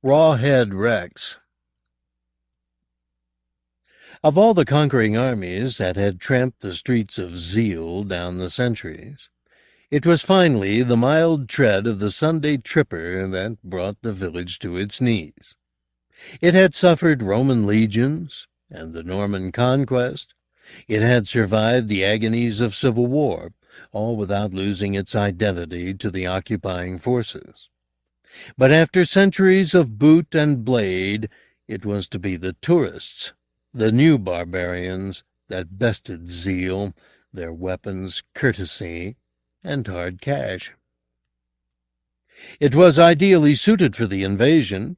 Rawhead Rex. Of all the conquering armies that had tramped the streets of Zeal down the centuries, it was finally the mild tread of the Sunday tripper that brought the village to its knees. It had suffered Roman legions and the Norman conquest. It had survived the agonies of civil war, all without losing its identity to the occupying forces. But after centuries of boot and blade, it was to be the tourists, the new barbarians, that bested Zeal, their weapons, courtesy, and hard cash. It was ideally suited for the invasion.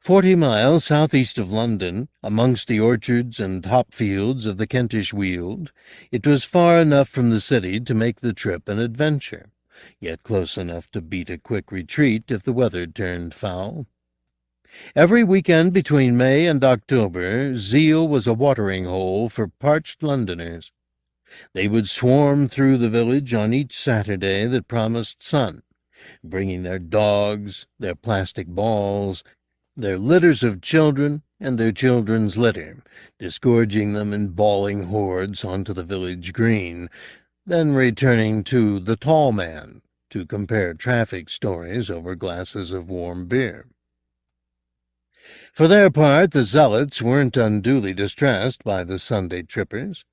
40 miles southeast of London, amongst the orchards and hop fields of the Kentish Weald, it was far enough from the city to make the trip an adventure, yet close enough to beat a quick retreat if the weather turned foul. Every weekend between May and October, Zeal was a watering hole for parched Londoners. They would swarm through the village on each Saturday that promised sun, bringing their dogs, their plastic balls, their litters of children, and their children's litter, disgorging them in bawling hordes onto the village green, then returning to the tall man to compare traffic stories over glasses of warm beer. For their part, the zealots weren't unduly distressed by the Sunday trippers.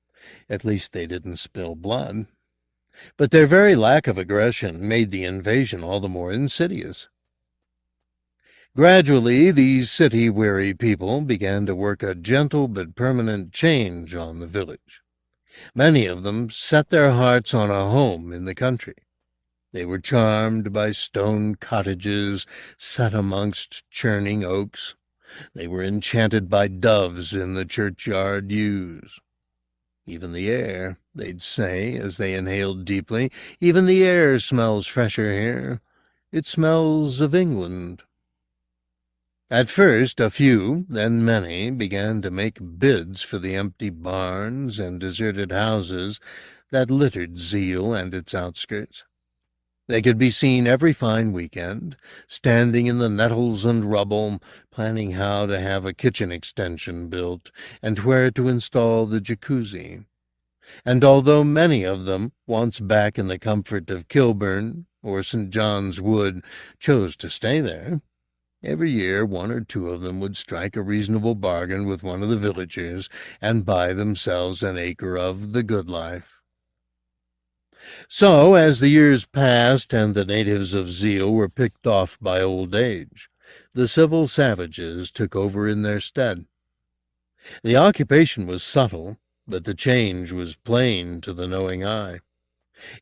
At least they didn't spill blood. But their very lack of aggression made the invasion all the more insidious. Gradually, these city-weary people began to work a gentle but permanent change on the village. Many of them set their hearts on a home in the country. They were charmed by stone cottages set amongst churning oaks. They were enchanted by doves in the churchyard yews. Even the air, they'd say, as they inhaled deeply, even the air smells fresher here. It smells of England. At first a few, then many, began to make bids for the empty barns and deserted houses that littered Zeal and its outskirts. They could be seen every fine weekend, standing in the nettles and rubble, planning how to have a kitchen extension built and where to install the jacuzzi. And although many of them, once back in the comfort of Kilburn or St. John's Wood, chose to stay there, every year 1 or 2 of them would strike a reasonable bargain with one of the villagers and buy themselves an acre of the good life. So, as the years passed and the natives of Zeal were picked off by old age, the civil savages took over in their stead. The occupation was subtle, but the change was plain to the knowing eye.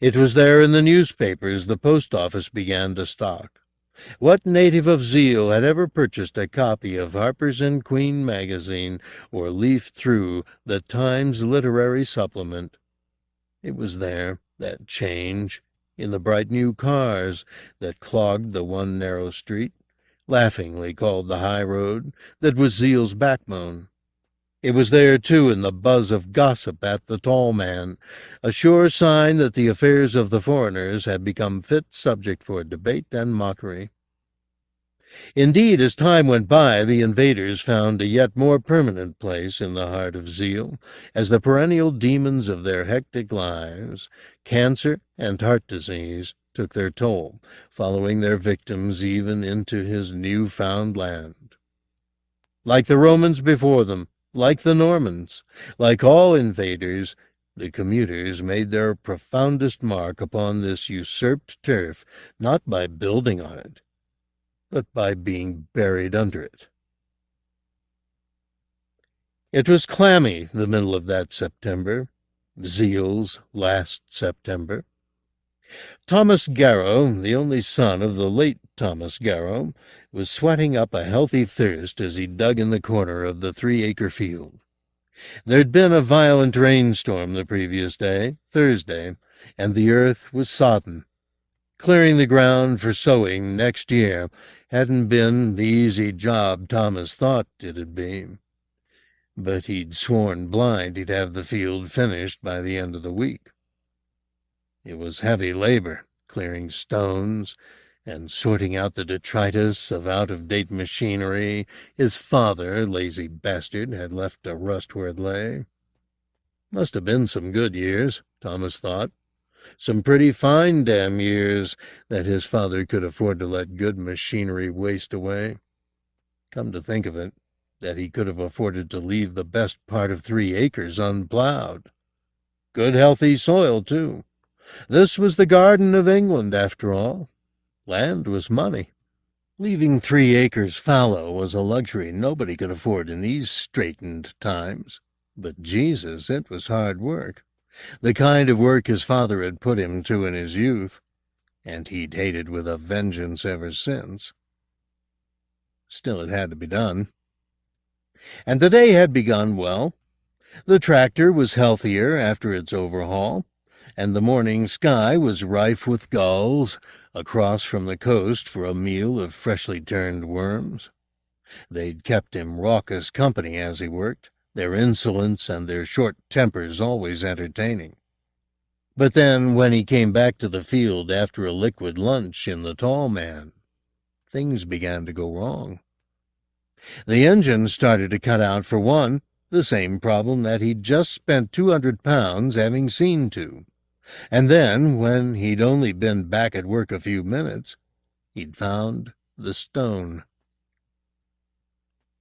It was there in the newspapers the post office began to stock. What native of Zeal had ever purchased a copy of Harper's and Queen magazine or leafed through the Times literary supplement? It was there, that change, in the bright new cars that clogged the one narrow street, laughingly called the high road, that was Zeal's backbone. It was there, too, in the buzz of gossip at the Tall Man, a sure sign that the affairs of the foreigners had become fit subject for debate and mockery. Indeed, as time went by, the invaders found a yet more permanent place in the heart of Zeal, as the perennial demons of their hectic lives, cancer and heart disease, took their toll, following their victims even into his new-found land. Like the Romans before them, like the Normans, like all invaders, the commuters made their profoundest mark upon this usurped turf, not by building on it, but by being buried under it. It was clammy, the middle of that September, Zeal's last September. Thomas Garrow, the only son of the late Thomas Garrow, was sweating up a healthy thirst as he dug in the corner of the 3-acre field. There'd been a violent rainstorm the previous day, Thursday, and the earth was sodden. Clearing the ground for sowing next year hadn't been the easy job Thomas thought it'd be. But he'd sworn blind he'd have the field finished by the end of the week. It was heavy labor, clearing stones, and sorting out the detritus of out-of-date machinery his father, lazy bastard, had left to rust where it lay. Must have been some good years, Thomas thought. Some pretty fine damn years that his father could afford to let good machinery waste away. Come to think of it, that he could have afforded to leave the best part of 3 acres unplowed. Good healthy soil, too. This was the Garden of England, after all. Land was money. Leaving 3 acres fallow was a luxury nobody could afford in these straitened times. But Jesus, it was hard work. The kind of work his father had put him to in his youth, and he'd hated with a vengeance ever since. Still, it had to be done. And the day had begun well. The tractor was healthier after its overhaul, and the morning sky was rife with gulls across from the coast for a meal of freshly turned worms. They'd kept him raucous company as he worked, their insolence and their short tempers always entertaining. But then, when he came back to the field after a liquid lunch in the Tall Man, things began to go wrong. The engine started to cut out for one, the same problem that he'd just spent 200 pounds having seen to. And then, when he'd only been back at work a few minutes, he'd found the stone.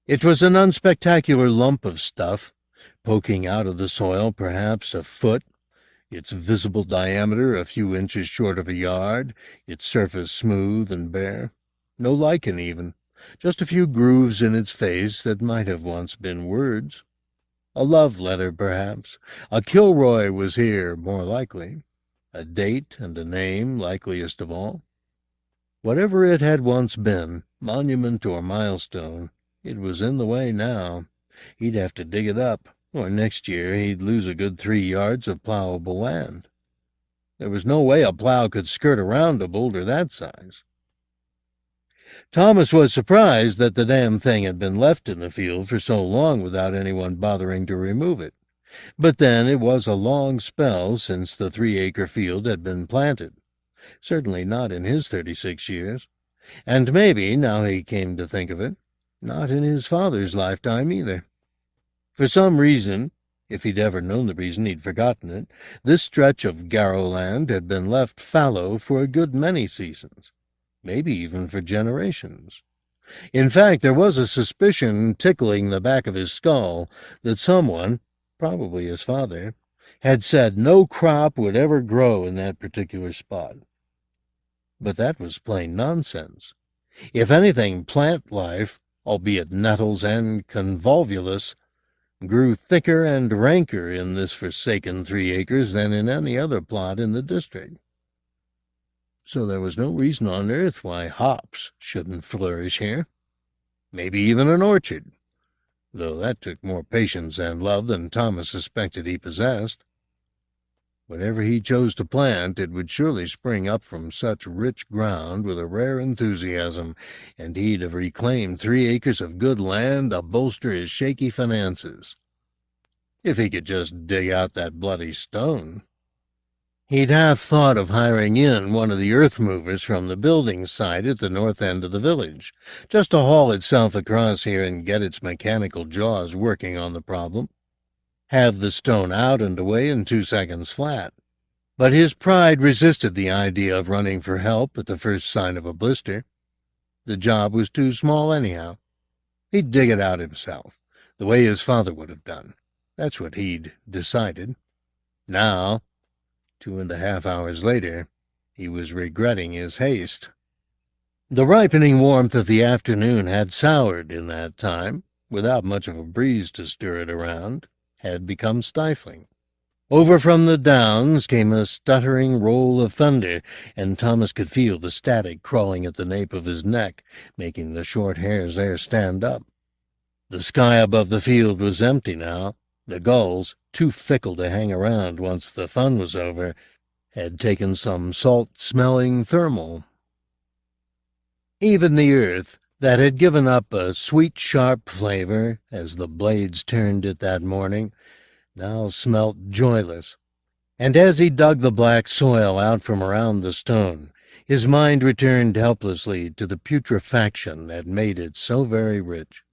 It was an unspectacular lump of stuff, poking out of the soil perhaps a foot, its visible diameter a few inches short of a yard, its surface smooth and bare. No lichen even, just a few grooves in its face that might have once been words. A love letter, perhaps. A Kilroy was here, more likely. A date and a name, likeliest of all. Whatever it had once been, monument or milestone, it was in the way now. He'd have to dig it up, or next year he'd lose a good 3 yards of plowable land. There was no way a plow could skirt around a boulder that size. Thomas was surprised that the damn thing had been left in the field for so long without anyone bothering to remove it. But then it was a long spell since the 3-acre field had been planted. Certainly not in his 36 years. And maybe, now he came to think of it, not in his father's lifetime either. For some reason, if he'd ever known the reason, he'd forgotten it, this stretch of Garrow land had been left fallow for a good many seasons, maybe even for generations. In fact, there was a suspicion tickling the back of his skull that someone, probably his father, had said no crop would ever grow in that particular spot. But that was plain nonsense. If anything, plant life, albeit nettles and convolvulus, grew thicker and ranker in this forsaken 3 acres than in any other plot in the district. So there was no reason on earth why hops shouldn't flourish here. Maybe even an orchard, though that took more patience and love than Thomas suspected he possessed. Whatever he chose to plant, it would surely spring up from such rich ground with a rare enthusiasm, and he'd have reclaimed 3 acres of good land to bolster his shaky finances. If he could just dig out that bloody stone. He'd half thought of hiring in one of the earth movers from the building site at the north end of the village, just to haul itself across here and get its mechanical jaws working on the problem. Have the stone out and away in 2 seconds flat. But his pride resisted the idea of running for help at the first sign of a blister. The job was too small anyhow. He'd dig it out himself, the way his father would have done. That's what he'd decided. Now, 2.5 hours later, he was regretting his haste. The ripening warmth of the afternoon had soured in that time, without much of a breeze to stir it around, had become stifling. Over from the downs came a stuttering roll of thunder, and Thomas could feel the static crawling at the nape of his neck, making the short hairs there stand up. The sky above the field was empty now. The gulls, too fickle to hang around once the fun was over, had taken some salt-smelling thermal. Even the earth, that had given up a sweet, sharp flavor as the blades turned it that morning, now smelt joyless. And as he dug the black soil out from around the stone, His mind returned helplessly to the putrefaction that made it so very rich.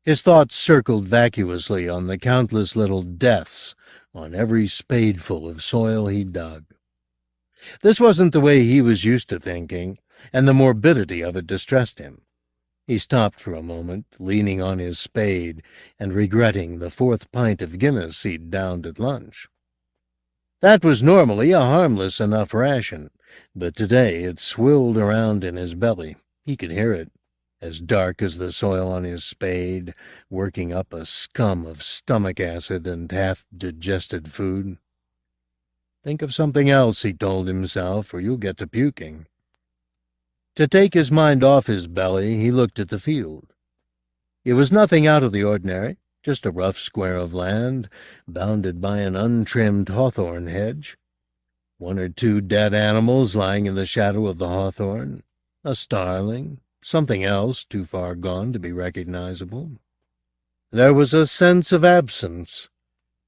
His thoughts circled vacuously on the countless little deaths on every spadeful of soil he dug. This wasn't the way he was used to thinking, and the morbidity of it distressed him. He stopped for a moment, leaning on his spade and regretting the 4th pint of Guinness he'd downed at lunch. That was normally a harmless enough ration, but today it swilled around in his belly. He could hear it, as dark as the soil on his spade, working up a scum of stomach acid and half-digested food. Think of something else, he told himself, or you'll get to puking. To take his mind off his belly, he looked at the field. It was nothing out of the ordinary, just a rough square of land, bounded by an untrimmed hawthorn hedge. 1 or 2 dead animals lying in the shadow of the hawthorn, a starling, something else too far gone to be recognizable. There was a sense of absence,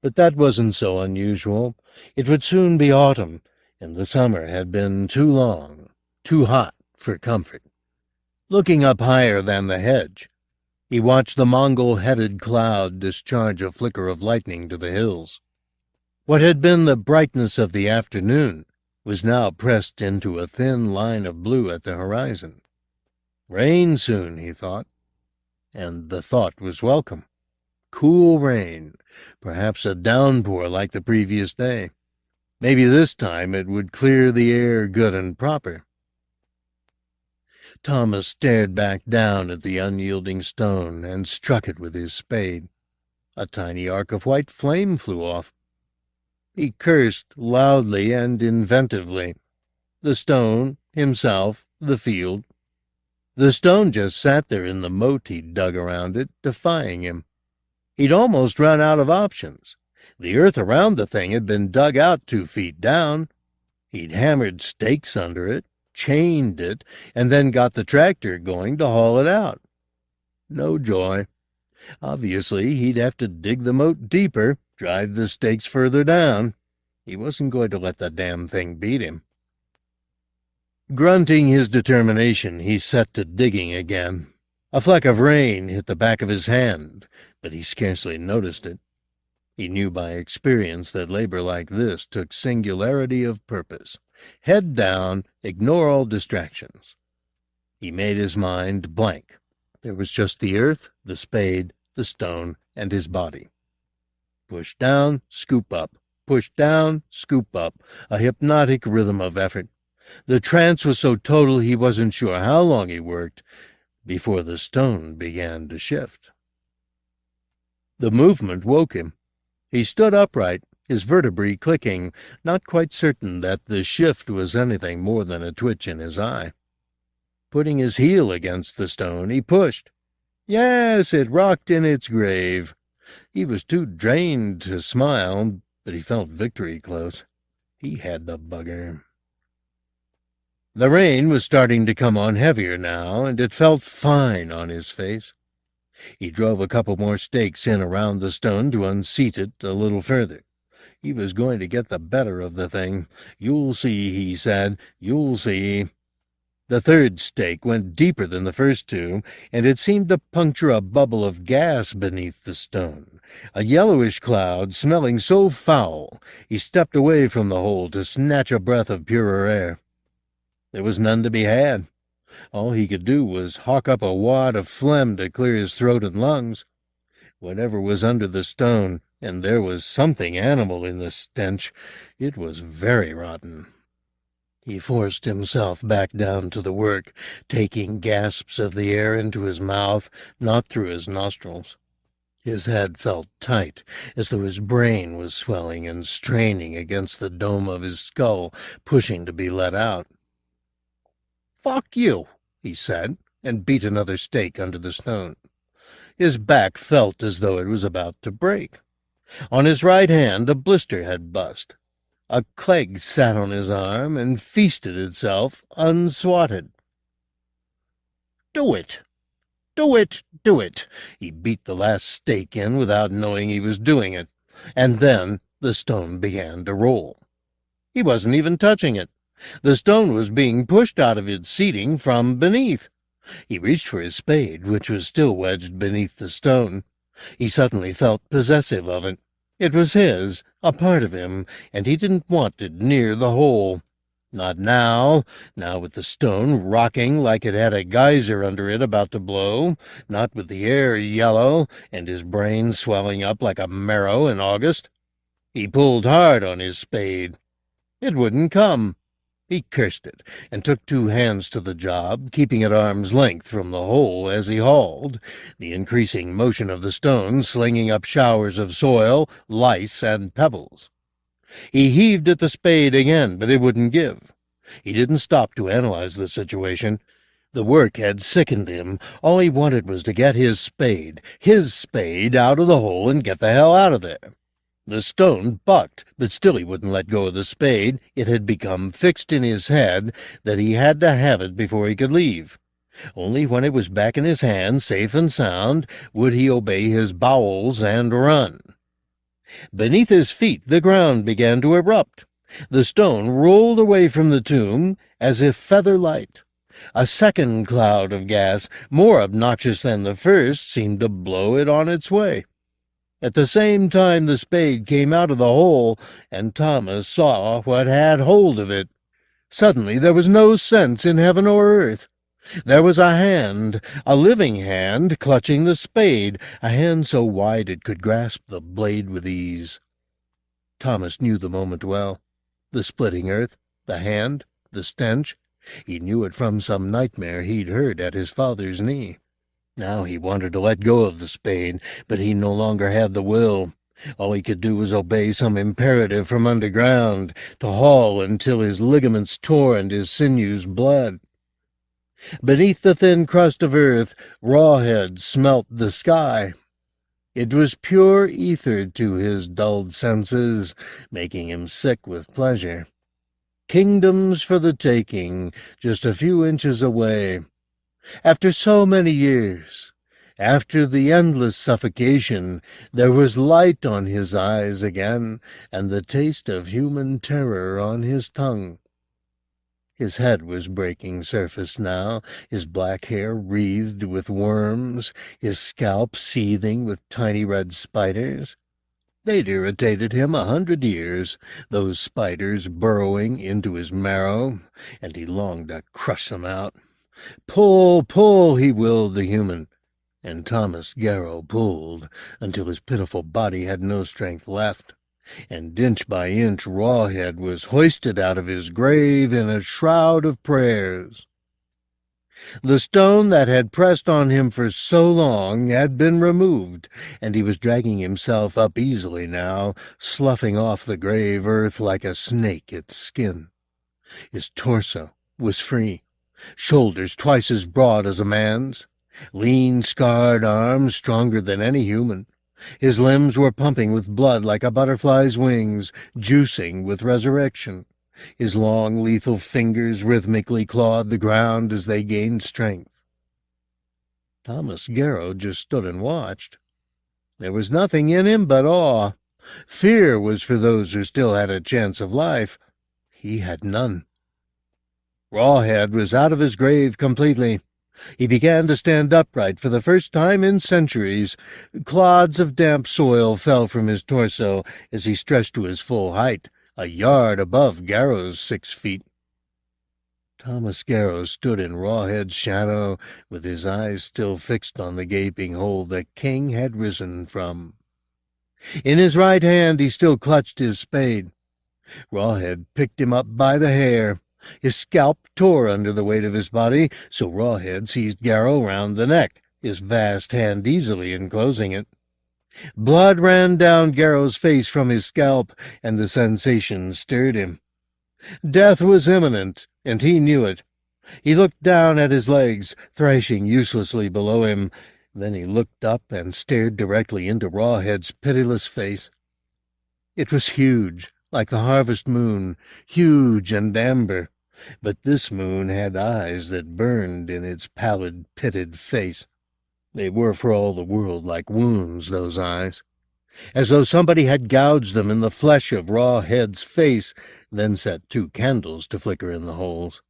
but that wasn't so unusual. It would soon be autumn, and the summer had been too long, too hot for comfort. Looking up higher than the hedge, he watched the Mongol-headed cloud discharge a flicker of lightning to the hills. What had been the brightness of the afternoon was now pressed into a thin line of blue at the horizon. Rain soon, he thought, and the thought was welcome. Cool rain, perhaps a downpour like the previous day. Maybe this time it would clear the air good and proper. Thomas stared back down at the unyielding stone and struck it with his spade. A tiny arc of white flame flew off. He cursed loudly and inventively. The stone, himself, the field. The stone just sat there in the moat he'd dug around it, defying him. He'd almost run out of options. The earth around the thing had been dug out 2 feet down. He'd hammered stakes under it, chained it, and then got the tractor going to haul it out. No joy. Obviously, he'd have to dig the moat deeper, drive the stakes further down. He wasn't going to let the damn thing beat him. Grunting his determination, he set to digging again. A fleck of rain hit the back of his hand, but he scarcely noticed it. He knew by experience that labor like this took singularity of purpose. Head down, ignore all distractions. He made his mind blank. There was just the earth, the spade, the stone, and his body. Push down, scoop up. Push down, scoop up. A hypnotic rhythm of effort. The trance was so total he wasn't sure how long he worked before the stone began to shift. The movement woke him. He stood upright, his vertebrae clicking, not quite certain that the shift was anything more than a twitch in his eye. Putting his heel against the stone, he pushed. Yes, it rocked in its grave. He was too drained to smile, but he felt victory close. He had the bugger. The rain was starting to come on heavier now, and it felt fine on his face. He drove a couple more stakes in around the stone to unseat it a little further. He was going to get the better of the thing. You'll see, he said, you'll see. The 3rd stake went deeper than the first 2, and it seemed to puncture a bubble of gas beneath the stone, a yellowish cloud smelling so foul he stepped away from the hole to snatch a breath of purer air. There was none to be had. All he could do was hawk up a wad of phlegm to clear his throat and lungs. Whatever was under the stone, and there was something animal in the stench, it was very rotten. He forced himself back down to the work, taking gasps of the air into his mouth, not through his nostrils. His head felt tight, as though his brain was swelling and straining against the dome of his skull, pushing to be let out. "Fuck you," he said, and beat another stake under the stone. His back felt as though it was about to break. On his right hand a blister had bust. A cleg sat on his arm and feasted itself, unswatted. "Do it! Do it! Do it!" He beat the last stake in without knowing he was doing it, and then the stone began to roll. He wasn't even touching it. The stone was being pushed out of its seating from beneath. He reached for his spade, which was still wedged beneath the stone. He suddenly felt possessive of it. It was his, a part of him, and he didn't want it near the hole. Not now, now with the stone rocking like it had a geyser under it about to blow, not with the air yellow, and his brain swelling up like a marrow in August. He pulled hard on his spade. It wouldn't come. He cursed it, and took two hands to the job, keeping at arm's length from the hole as he hauled, the increasing motion of the stone slinging up showers of soil, lice, and pebbles. He heaved at the spade again, but it wouldn't give. He didn't stop to analyze the situation. The work had sickened him. All he wanted was to get his spade, out of the hole and get the hell out of there. The stone bucked, but still he wouldn't let go of the spade. It had become fixed in his head that he had to have it before he could leave. Only when it was back in his hand, safe and sound, would he obey his bowels and run. Beneath his feet the ground began to erupt. The stone rolled away from the tomb as if feather light. A second cloud of gas, more obnoxious than the first, seemed to blow it on its way. At the same time the spade came out of the hole, and Thomas saw what had hold of it. Suddenly there was no sense in heaven or earth. There was a hand, a living hand, clutching the spade, a hand so wide it could grasp the blade with ease. Thomas knew the moment well. The splitting earth, the hand, the stench. He knew it from some nightmare he'd heard at his father's knee. Now he wanted to let go of the spade, but he no longer had the will. All he could do was obey some imperative from underground, to haul until his ligaments tore and his sinews bled. Beneath the thin crust of earth, Rawhead smelt the sky. It was pure ether to his dulled senses, making him sick with pleasure. Kingdoms for the taking, just a few inches away. After so many years, after the endless suffocation, there was light on his eyes again, and the taste of human terror on his tongue. His head was breaking surface now, his black hair wreathed with worms, his scalp seething with tiny red spiders. They'd irritated him 100 years, those spiders burrowing into his marrow, and he longed to crush them out. Pull, pull, he willed the human, and Thomas Garrow pulled until his pitiful body had no strength left, and inch by inch Rawhead was hoisted out of his grave in a shroud of prayers. The stone that had pressed on him for so long had been removed, and he was dragging himself up easily now, sloughing off the grave earth like a snake its skin. His torso was free. Shoulders twice as broad as a man's, lean, scarred arms stronger than any human. His limbs were pumping with blood like a butterfly's wings, juicing with resurrection. His long, lethal fingers rhythmically clawed the ground as they gained strength. Thomas Garrow just stood and watched. There was nothing in him but awe. Fear was for those who still had a chance of life. He had none. Rawhead was out of his grave completely. He began to stand upright for the first time in centuries. Clods of damp soil fell from his torso as he stretched to his full height, a yard above Garrow's 6 feet. Thomas Garrow stood in Rawhead's shadow, with his eyes still fixed on the gaping hole the king had risen from. In his right hand he still clutched his spade. Rawhead picked him up by the hair. His scalp tore under the weight of his body, so Rawhead seized Garrow round the neck, his vast hand easily enclosing it. Blood ran down Garrow's face from his scalp, and the sensation stirred him. Death was imminent, and he knew it. He looked down at his legs, thrashing uselessly below him. Then he looked up and stared directly into Rawhead's pitiless face. It was huge, like the harvest moon, huge and amber. But this moon had eyes that burned in its pallid, pitted face. They were for all the world like wounds, those eyes. as though somebody had gouged them in the flesh of Rawhead's face, then set 2 candles to flicker in the holes.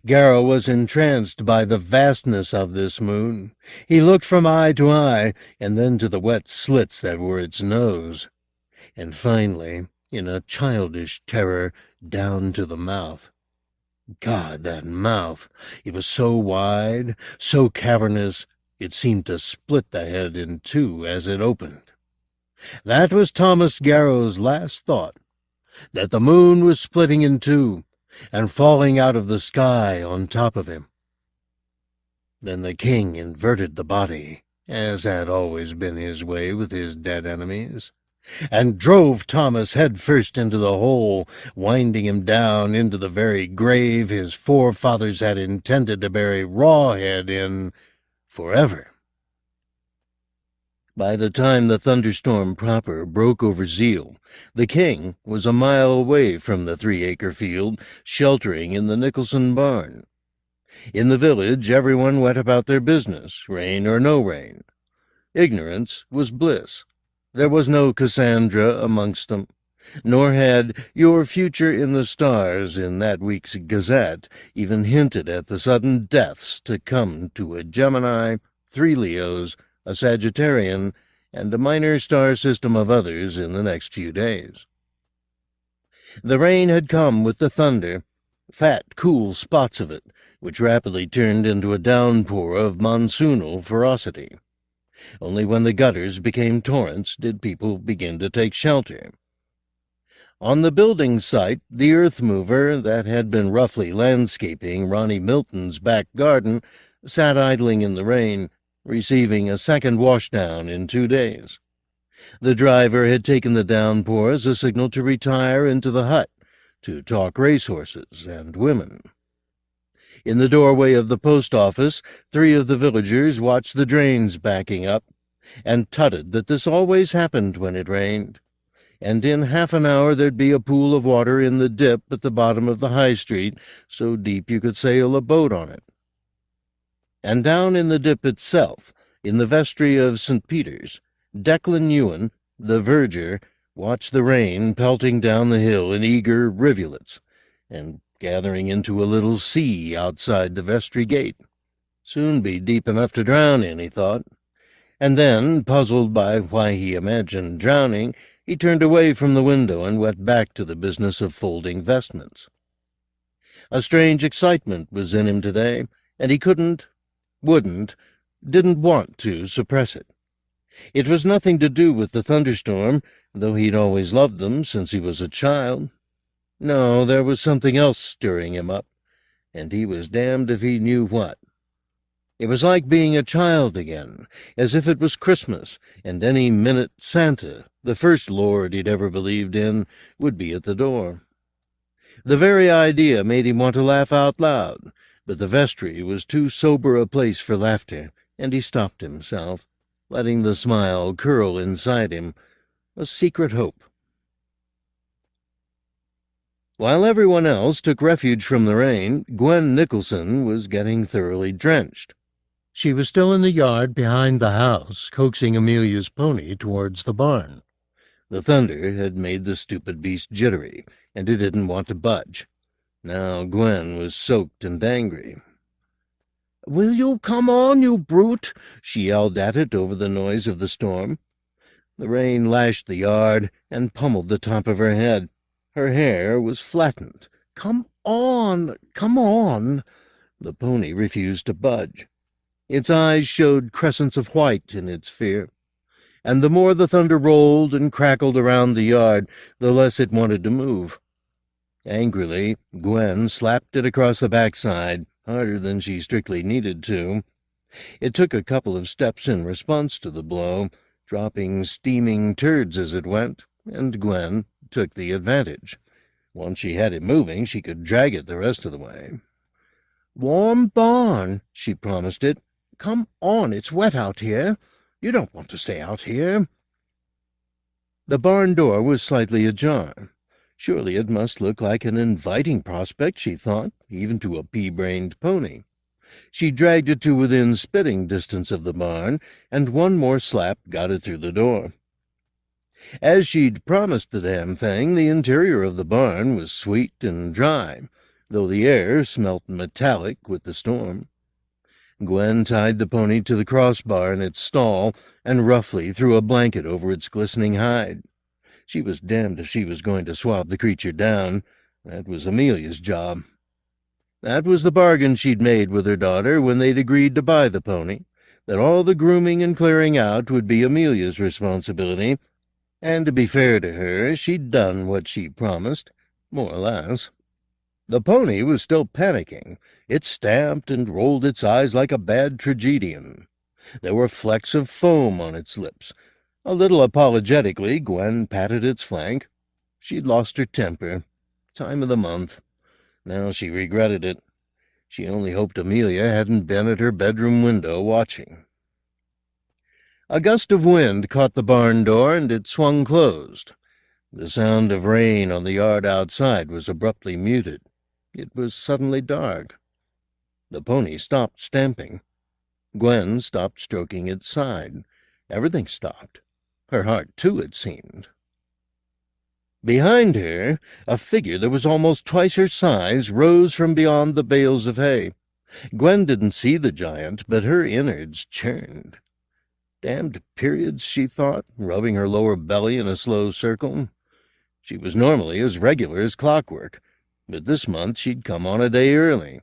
Garrow was entranced by the vastness of this moon. He looked from eye to eye, and then to the wet slits that were its nose, and finally, in a childish terror, down to the mouth. God, that mouth! It was so wide, so cavernous, it seemed to split the head in 2 as it opened. That was Thomas Garrow's last thought, that the moon was splitting in 2 and falling out of the sky on top of him. Then the king inverted the body, as had always been his way with his dead enemies, and drove Thomas headfirst into the hole, winding him down into the very grave his forefathers had intended to bury Rawhead in forever. By the time the thunderstorm proper broke over Zeal, the king was a mile away from the 3-acre field, sheltering in the Nicholson barn. In the village everyone went about their business, rain or no rain. Ignorance was bliss. There was no Cassandra amongst them, nor had Your Future in the Stars in that week's Gazette even hinted at the sudden deaths to come to a Gemini, 3 Leos, a Sagittarian, and a minor star system of others in the next few days. The rain had come with the thunder, fat, cool spots of it, which rapidly turned into a downpour of monsoonal ferocity. Only when the gutters became torrents did people begin to take shelter. On the building site, the earth mover that had been roughly landscaping Ronnie Milton's back garden sat idling in the rain, receiving a second washdown in 2 days. The driver had taken the downpour as a signal to retire into the hut, to talk racehorses and women. In the doorway of the post office, 3 of the villagers watched the drains backing up, and tutted that this always happened when it rained, and in half an hour there'd be a pool of water in the dip at the bottom of the high street, so deep you could sail a boat on it. And down in the dip itself, in the vestry of St. Peter's, Declan Ewan, the verger, watched the rain pelting down the hill in eager rivulets, and gathering into a little sea outside the vestry gate. Soon be deep enough to drown in, he thought. And then, puzzled by why he imagined drowning, he turned away from the window and went back to the business of folding vestments. A strange excitement was in him today, and he didn't want to suppress it. It was nothing to do with the thunderstorm, though he'd always loved them since he was a child. No, there was something else stirring him up, and he was damned if he knew what. It was like being a child again, as if it was Christmas, and any minute Santa, the first Lord he'd ever believed in, would be at the door. The very idea made him want to laugh out loud, but the vestry was too sober a place for laughter, and he stopped himself, letting the smile curl inside him, a secret hope. While everyone else took refuge from the rain, Gwen Nicholson was getting thoroughly drenched. She was still in the yard behind the house, coaxing Amelia's pony towards the barn. The thunder had made the stupid beast jittery, and it didn't want to budge. Now Gwen was soaked and angry. "Will you come on, you brute?" she yelled at it over the noise of the storm. The rain lashed the yard and pummeled the top of her head. Her hair was flattened. "Come on, come on!" The pony refused to budge. Its eyes showed crescents of white in its fear, and the more the thunder rolled and crackled around the yard, the less it wanted to move. Angrily, Gwen slapped it across the backside, harder than she strictly needed to. It took a couple of steps in response to the blow, dropping steaming turds as it went, and Gwen took the advantage. Once she had it moving, she could drag it the rest of the way. "Warm barn," she promised it. "Come on, it's wet out here. You don't want to stay out here." The barn door was slightly ajar. Surely it must look like an inviting prospect, she thought, even to a pea-brained pony. She dragged it to within spitting distance of the barn, and one more slap got it through the door. As she'd promised the damn thing, the interior of the barn was sweet and dry, though the air smelt metallic with the storm. Gwen tied the pony to the crossbar in its stall and roughly threw a blanket over its glistening hide. She was damned if she was going to swab the creature down. That was Amelia's job. That was the bargain she'd made with her daughter when they'd agreed to buy the pony, that all the grooming and clearing out would be Amelia's responsibility. And to be fair to her, she'd done what she promised, more or less. The pony was still panicking. It stamped and rolled its eyes like a bad tragedian. There were flecks of foam on its lips. A little apologetically, Gwen patted its flank. She'd lost her temper. Time of the month. Now she regretted it. She only hoped Amelia hadn't been at her bedroom window watching. A gust of wind caught the barn door, and it swung closed. The sound of rain on the yard outside was abruptly muted. It was suddenly dark. The pony stopped stamping. Gwen stopped stroking its side. Everything stopped. Her heart, too, it seemed. Behind her, a figure that was almost twice her size rose from beyond the bales of hay. Gwen didn't see the giant, but her innards churned. Damned periods, she thought, rubbing her lower belly in a slow circle. She was normally as regular as clockwork, but this month she'd come on a day early.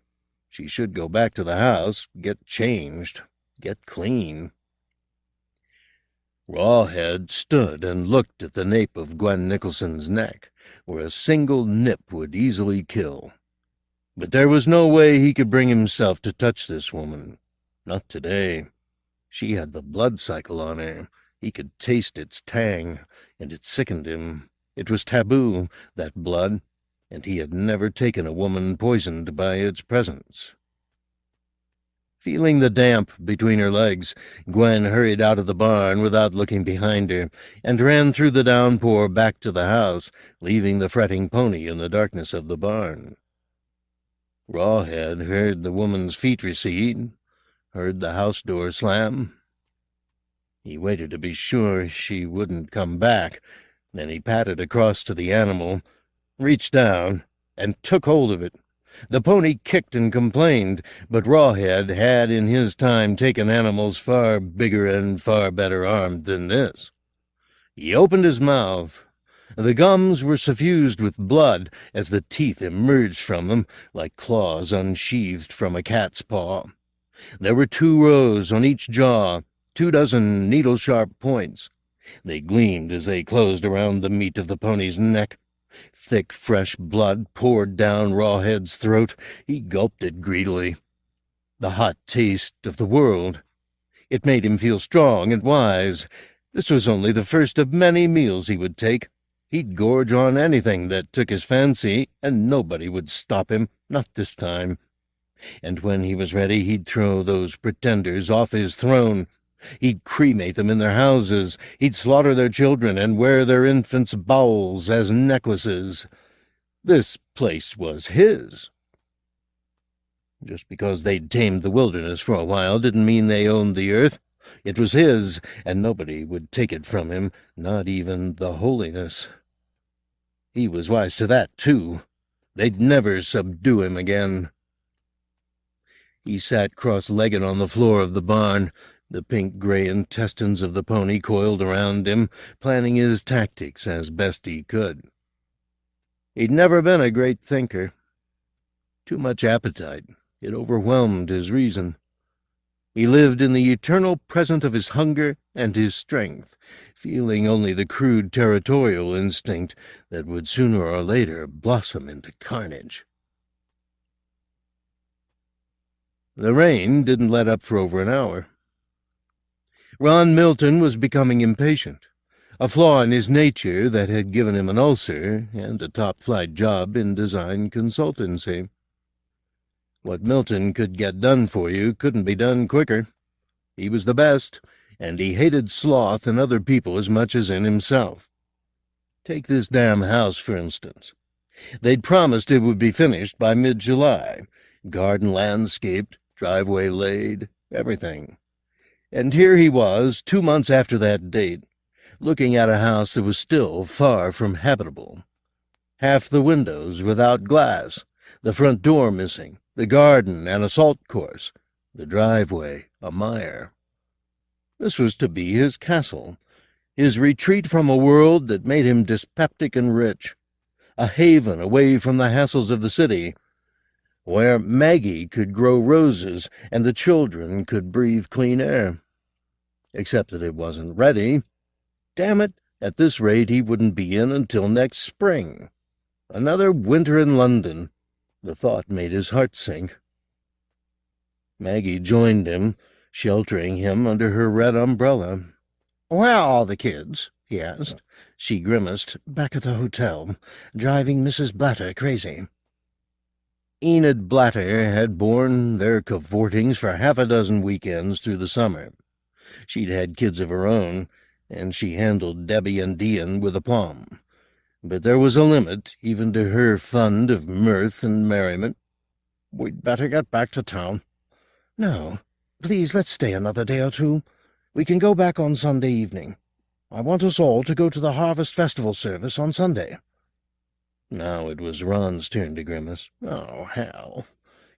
She should go back to the house, get changed, get clean. Rawhead stood and looked at the nape of Gwen Nicholson's neck, where a single nip would easily kill. But there was no way he could bring himself to touch this woman. Not today. She had the blood cycle on her. He could taste its tang, and it sickened him. It was taboo, that blood, and he had never taken a woman poisoned by its presence. Feeling the damp between her legs, Gwen hurried out of the barn without looking behind her, and ran through the downpour back to the house, leaving the fretting pony in the darkness of the barn. Rawhead heard the woman's feet recede, heard the house door slam. He waited to be sure she wouldn't come back. Then he padded across to the animal, reached down, and took hold of it. The pony kicked and complained, but Rawhead had in his time taken animals far bigger and far better armed than this. He opened his mouth. The gums were suffused with blood as the teeth emerged from them like claws unsheathed from a cat's paw. There were 2 rows on each jaw, 24 needle-sharp points. They gleamed as they closed around the meat of the pony's neck. Thick, fresh blood poured down Rawhead's throat. He gulped it greedily. The hot taste of the world. It made him feel strong and wise. This was only the first of many meals he would take. He'd gorge on anything that took his fancy, and nobody would stop him, not this time. And when he was ready, he'd throw those pretenders off his throne. He'd cremate them in their houses. He'd slaughter their children and wear their infants' bowels as necklaces. This place was his. Just because they'd tamed the wilderness for a while didn't mean they owned the earth. It was his, and nobody would take it from him, not even the holiness. He was wise to that, too. They'd never subdue him again. He sat cross-legged on the floor of the barn, the pink-gray intestines of the pony coiled around him, planning his tactics as best he could. He'd never been a great thinker. Too much appetite. It overwhelmed his reason. He lived in the eternal present of his hunger and his strength, feeling only the crude territorial instinct that would sooner or later blossom into carnage. The rain didn't let up for over an hour. Ron Milton was becoming impatient, a flaw in his nature that had given him an ulcer and a top-flight job in design consultancy. What Milton could get done for you couldn't be done quicker. He was the best, and he hated sloth in other people as much as in himself. Take this damn house, for instance. They'd promised it would be finished by mid-July. Garden landscaped, driveway laid, everything. And here he was, 2 months after that date, looking at a house that was still far from habitable. Half the windows without glass, the front door missing, the garden an assault course, the driveway a mire. This was to be his castle, his retreat from a world that made him dyspeptic and rich, a haven away from the hassles of the city, where Maggie could grow roses and the children could breathe clean air. Except that it wasn't ready. Damn it, at this rate he wouldn't be in until next spring. Another winter in London. The thought made his heart sink. Maggie joined him, sheltering him under her red umbrella. "Where are the kids?" he asked. She grimaced. "Back at the hotel, driving Mrs. Blatter crazy." Enid Blatter had borne their cavortings for half a dozen weekends through the summer. She'd had kids of her own, and she handled Debbie and Dean with aplomb. But there was a limit, even to her fund of mirth and merriment. "We'd better get back to town." "No, please, let's stay another day or two. We can go back on Sunday evening. I want us all to go to the Harvest Festival service on Sunday." Now it was Ron's turn to grimace. "Oh, hell.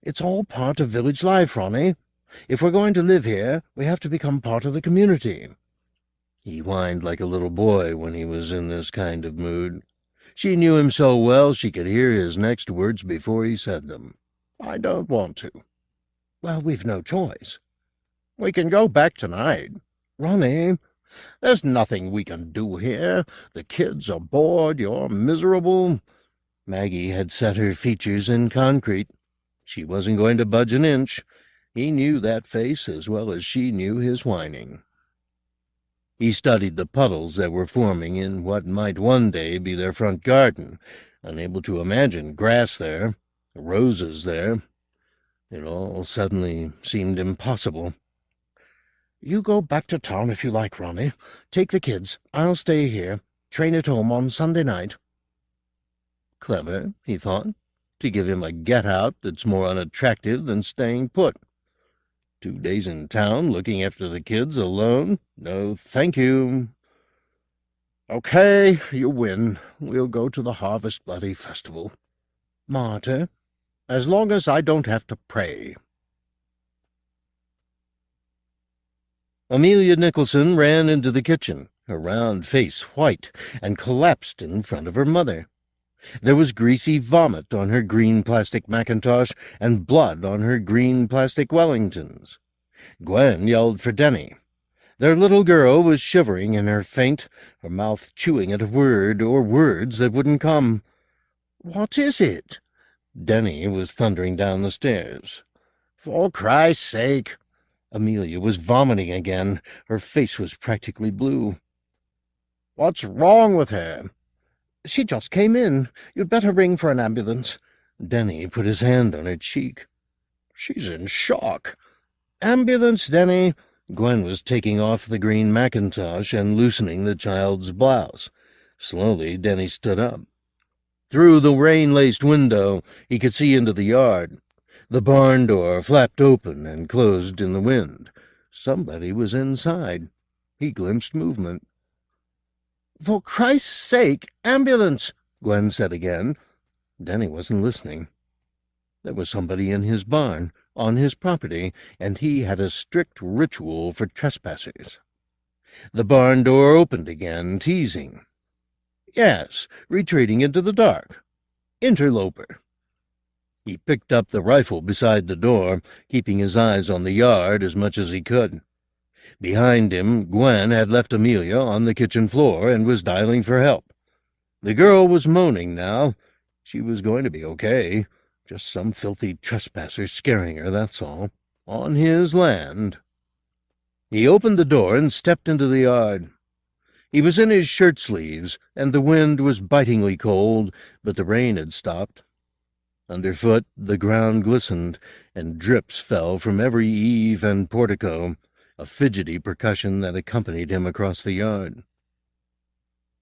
It's all part of village life, Ronnie. If we're going to live here, we have to become part of the community." He whined like a little boy when he was in this kind of mood. She knew him so well she could hear his next words before he said them. "I don't want to." "Well, we've no choice." "We can go back tonight." "Ronnie, there's nothing we can do here. The kids are bored, you're miserable." Maggie had set her features in concrete. She wasn't going to budge an inch. He knew that face as well as she knew his whining. He studied the puddles that were forming in what might one day be their front garden, unable to imagine grass there, roses there. It all suddenly seemed impossible. "You go back to town if you like, Ronnie. Take the kids. I'll stay here. Train at home on Sunday night." Clever, he thought, to give him a get-out that's more unattractive than staying put. 2 days in town looking after the kids alone? No, thank you. "Okay, you win. We'll go to the Harvest Bloody Festival." "Martyr?" "As long as I don't have to pray." Amelia Nicholson ran into the kitchen, her round face white, and collapsed in front of her mother. There was greasy vomit on her green plastic mackintosh and blood on her green plastic Wellingtons. Gwen yelled for Denny. Their little girl was shivering in her faint, her mouth chewing at a word or words that wouldn't come. "What is it?" Denny was thundering down the stairs. "For Christ's sake!" Amelia was vomiting again. Her face was practically blue. "What's wrong with her?" "She just came in. You'd better ring for an ambulance." Denny put his hand on her cheek. "She's in shock." "Ambulance, Denny." Gwen was taking off the green mackintosh and loosening the child's blouse. Slowly, Denny stood up. Through the rain-laced window, he could see into the yard. The barn door flapped open and closed in the wind. Somebody was inside. He glimpsed movement. "For Christ's sake, ambulance!" Gwen said again. Denny wasn't listening. There was somebody in his barn, on his property, and he had a strict ritual for trespassers. The barn door opened again, teasing. Yes, retreating into the dark. Interloper. He picked up the rifle beside the door, keeping his eyes on the yard as much as he could. Behind him, Gwen had left Amelia on the kitchen floor and was dialing for help. The girl was moaning now. She was going to be okay. Just some filthy trespasser scaring her, that's all. On his land. He opened the door and stepped into the yard. He was in his shirt-sleeves, and the wind was bitingly cold, but the rain had stopped. Underfoot, the ground glistened, and drips fell from every eave and portico, a fidgety percussion that accompanied him across the yard.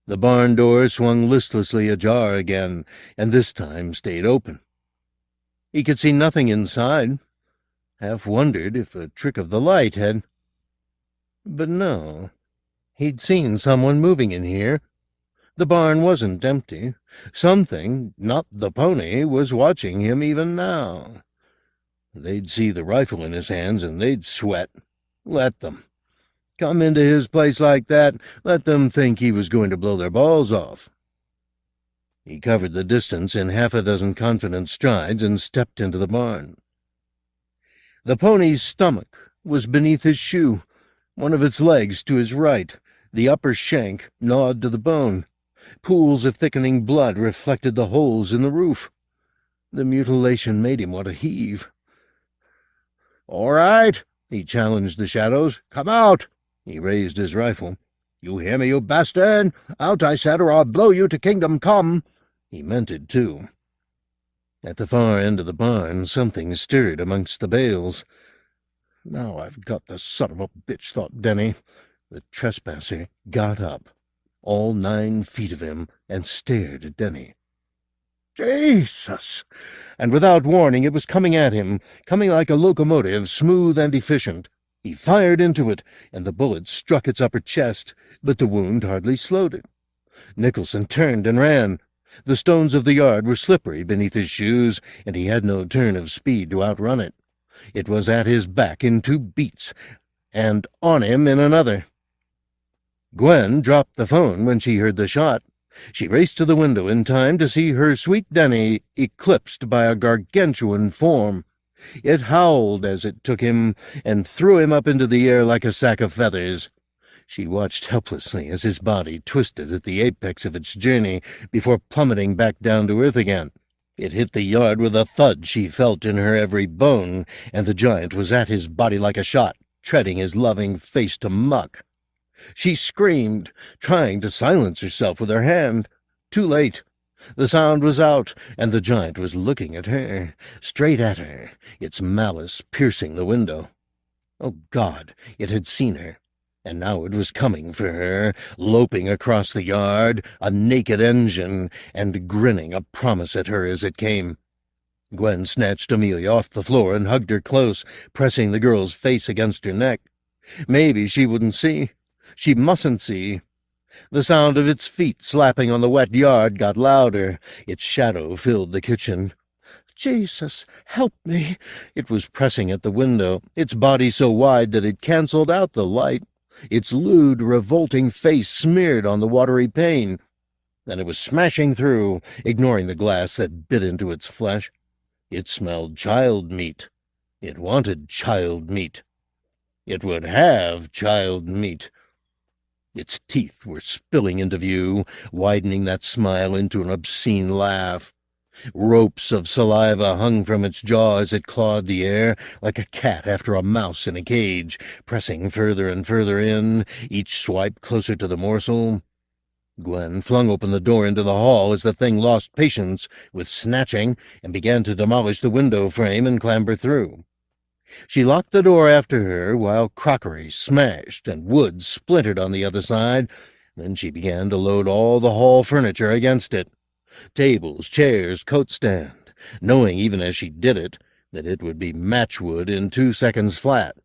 The barn door swung listlessly ajar again, and this time stayed open. He could see nothing inside, half wondered if a trick of the light had... But no, He'd seen someone moving in here. The barn wasn't empty. Something, not the pony, was watching him even now. They'd see the rifle in his hands and they'd sweat. Let them. Come into his place like that, let them think he was going to blow their balls off. He covered the distance in half a dozen confident strides and stepped into the barn. The pony's stomach was beneath his shoe, one of its legs to his right, the upper shank gnawed to the bone. Pools of thickening blood reflected the holes in the roof. The mutilation made him want to heave. "All right," he challenged the shadows. "Come out!" He raised his rifle. "You hear me, you bastard? Out, I said, or I'll blow you to kingdom come." He meant it, too. At the far end of the barn, something stirred amongst the bales. "Now I've got the son of a bitch," thought Denny. The trespasser got up, all 9 feet of him, and stared at Denny. Jesus! And without warning it was coming at him, coming like a locomotive, smooth and efficient. He fired into it, and the bullet struck its upper chest, but the wound hardly slowed it. Nicholson turned and ran. The stones of the yard were slippery beneath his shoes, and he had no turn of speed to outrun it. It was at his back in 2 beats, and on him in another. Gwen dropped the phone when she heard the shot. She raced to the window in time to see her sweet Denny eclipsed by a gargantuan form. It howled as it took him and threw him up into the air like a sack of feathers. She watched helplessly as his body twisted at the apex of its journey before plummeting back down to earth again. It hit the yard with a thud she felt in her every bone, and the giant was at his body like a shot, treading his loving face to muck. She screamed, trying to silence herself with her hand. Too late. The sound was out, and the giant was looking at her, straight at her, its malice piercing the window. Oh, God, it had seen her, and now it was coming for her, loping across the yard, a naked engine, and grinning a promise at her as it came. Gwen snatched Amelia off the floor and hugged her close, pressing the girl's face against her neck. Maybe she wouldn't see. She mustn't see. The sound of its feet slapping on the wet yard got louder. Its shadow filled the kitchen. "Jesus, help me!" It was pressing at the window, its body so wide that it cancelled out the light, its lewd, revolting face smeared on the watery pane. Then it was smashing through, ignoring the glass that bit into its flesh. It smelled child meat. It wanted child meat. It would have child meat. Its teeth were spilling into view, widening that smile into an obscene laugh. Ropes of saliva hung from its jaw as it clawed the air, like a cat after a mouse in a cage, pressing further and further in, each swipe closer to the morsel. Gwen flung open the door into the hall as the thing lost patience with snatching and began to demolish the window frame and clamber through. She locked the door after her while crockery smashed and wood splintered on the other side. Then she began to load all the hall furniture against it. Tables, chairs, coat stand, knowing even as she did it that it would be matchwood in 2 seconds flat.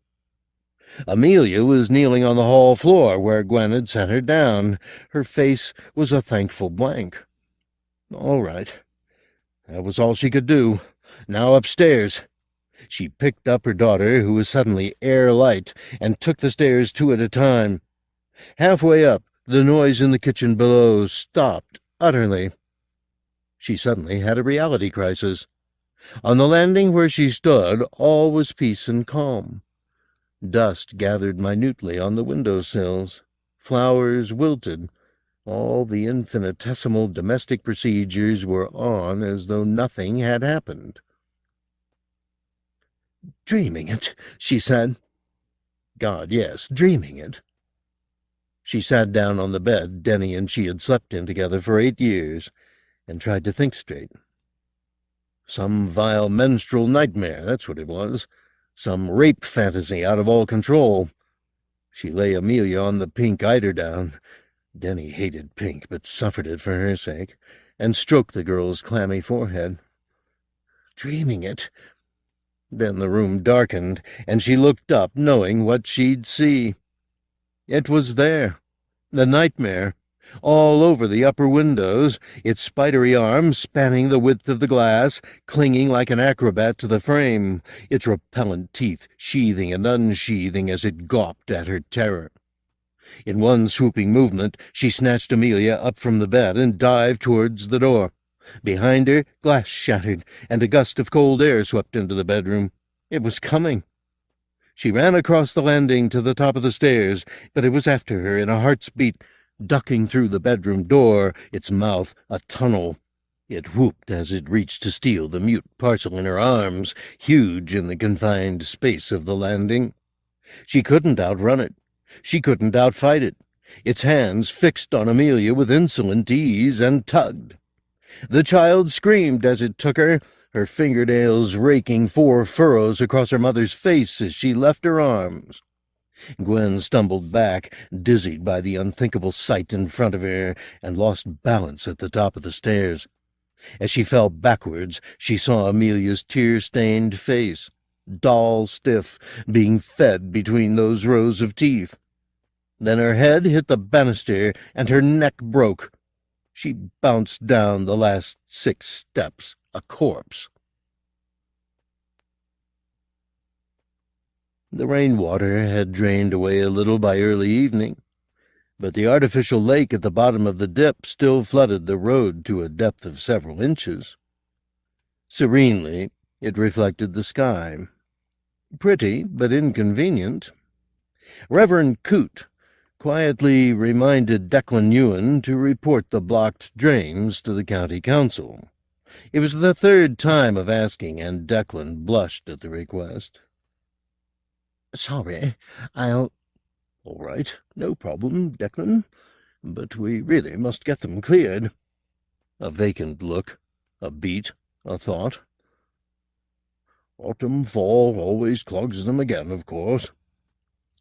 Amelia was kneeling on the hall floor where Gwen had set her down. Her face was a thankful blank. All right. That was all she could do. Now upstairs. She picked up her daughter, who was suddenly air-light, and took the stairs 2 at a time. Halfway up, the noise in the kitchen below stopped utterly. She suddenly had a reality crisis. On the landing where she stood, all was peace and calm. Dust gathered minutely on the window-sills. Flowers wilted. All the infinitesimal domestic procedures were on as though nothing had happened. "Dreaming it," she said. God, yes, dreaming it. She sat down on the bed Denny and she had slept in together for 8 years, and tried to think straight. Some vile menstrual nightmare, that's what it was. Some rape fantasy out of all control. She lay Amelia on the pink eiderdown. Denny hated pink, but suffered it for her sake, and stroked the girl's clammy forehead. Dreaming it. Then the room darkened, and she looked up, knowing what she'd see. It was there, The nightmare. All over the upper windows, its spidery arms spanning the width of the glass, clinging like an acrobat to the frame, its repellent teeth sheathing and unsheathing as it gawped at her terror. In one swooping movement, she snatched Amelia up from the bed and dived towards the door. Behind her, glass shattered, and a gust of cold air swept into the bedroom. It was coming. She ran across the landing to the top of the stairs, but it was after her in a heart's beat, ducking through the bedroom door, its mouth a tunnel. It whooped as it reached to steal the mute parcel in her arms, huge in the confined space of the landing. She couldn't outrun it. She couldn't outfight it. Its hands fixed on Amelia with insolent ease and tugged. The child screamed as it took her fingernails raking 4 furrows across her mother's face as she left her arms. Gwen stumbled back, dizzied by the unthinkable sight in front of her, and lost balance at the top of the stairs. As she fell backwards, she saw Amelia's tear-stained face, doll-stiff, being fed between those rows of teeth. Then her head hit the banister, and her neck broke. She bounced down the last 6 steps, a corpse. The rainwater had drained away a little by early evening, but the artificial lake at the bottom of the dip still flooded the road to a depth of several inches. Serenely, it reflected the sky. Pretty, but inconvenient. Reverend Coote quietly reminded Declan Ewan to report the blocked drains to the county council. It was the 3rd time of asking, and Declan blushed at the request. "Sorry, I'll—" "All right, no problem, Declan, but we really must get them cleared." A vacant look, a beat, a thought. "Autumn, fall always clogs them again, of course."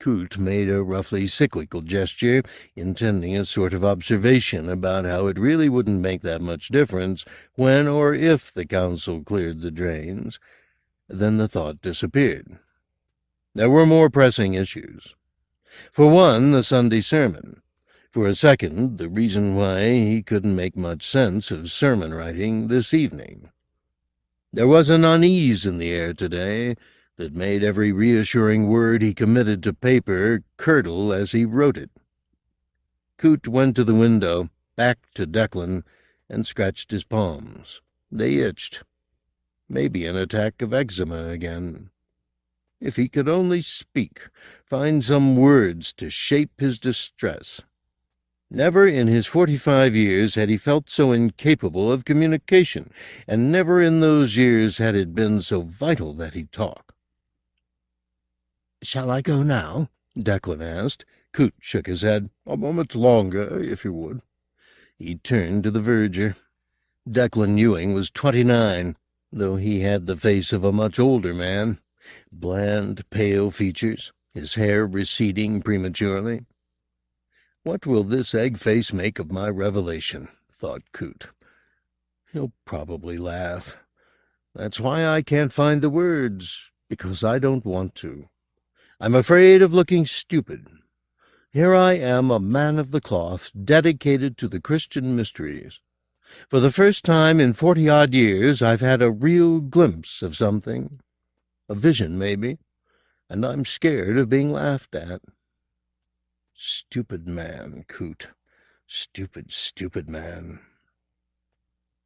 Coote made a roughly cyclical gesture, intending a sort of observation about how it really wouldn't make that much difference when or if the council cleared the drains. Then the thought disappeared. There were more pressing issues. For one, the Sunday sermon. For a second, the reason why he couldn't make much sense of sermon writing this evening. There was an unease in the air today that made every reassuring word he committed to paper curdle as he wrote it. Coote went to the window, back to Declan, and scratched his palms. They itched. Maybe an attack of eczema again. If he could only speak, find some words to shape his distress. Never in his 45 years had he felt so incapable of communication, and never in those years had it been so vital that he talk. "Shall I go now?" Declan asked. Coote shook his head. "A moment longer, if you would." He turned to the verger. Declan Ewing was 29, though he had the face of a much older man. Bland, pale features, his hair receding prematurely. "What will this egg face make of my revelation?" thought Coote. "He'll probably laugh. That's why I can't find the words, because I don't want to. I'm afraid of looking stupid. Here I am, a man of the cloth, dedicated to the Christian mysteries. For the first time in 40-odd years I've had a real glimpse of something. A vision, maybe, and I'm scared of being laughed at. Stupid man, Coote. Stupid, stupid man."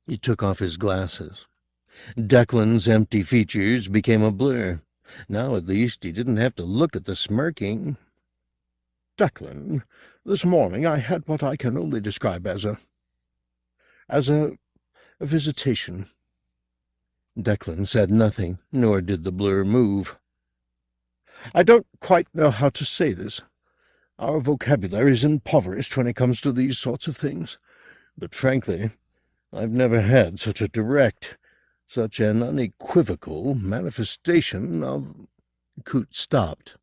He took off his glasses. Declan's empty features became a blur. Now at least he didn't have to look at the smirking. "Declan, this morning I had what I can only describe as a visitation." Declan said nothing, nor did the blur move. "I don't quite know how to say this. Our vocabulary's impoverished when it comes to these sorts of things. But frankly, I've never had such a direct, such an unequivocal manifestation of—" Coote stopped.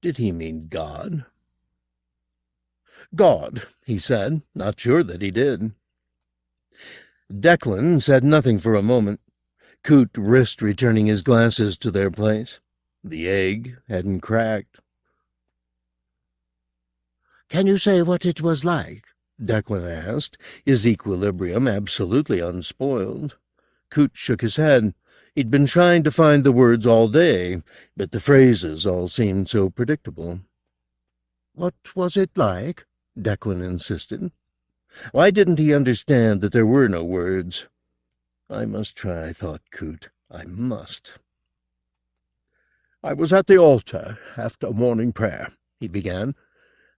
Did he mean God? "God," he said, not sure that he did. Declan said nothing for a moment. Coote risked returning his glasses to their place. The egg hadn't cracked. "Can you say what it was like?" Declan asked, his equilibrium absolutely unspoiled. Coote shook his head. He'd been trying to find the words all day, but the phrases all seemed so predictable. "What was it like?" Declan insisted. Why didn't he understand that there were no words? I must try, thought Coote. I must. "I was at the altar after morning prayer," he began,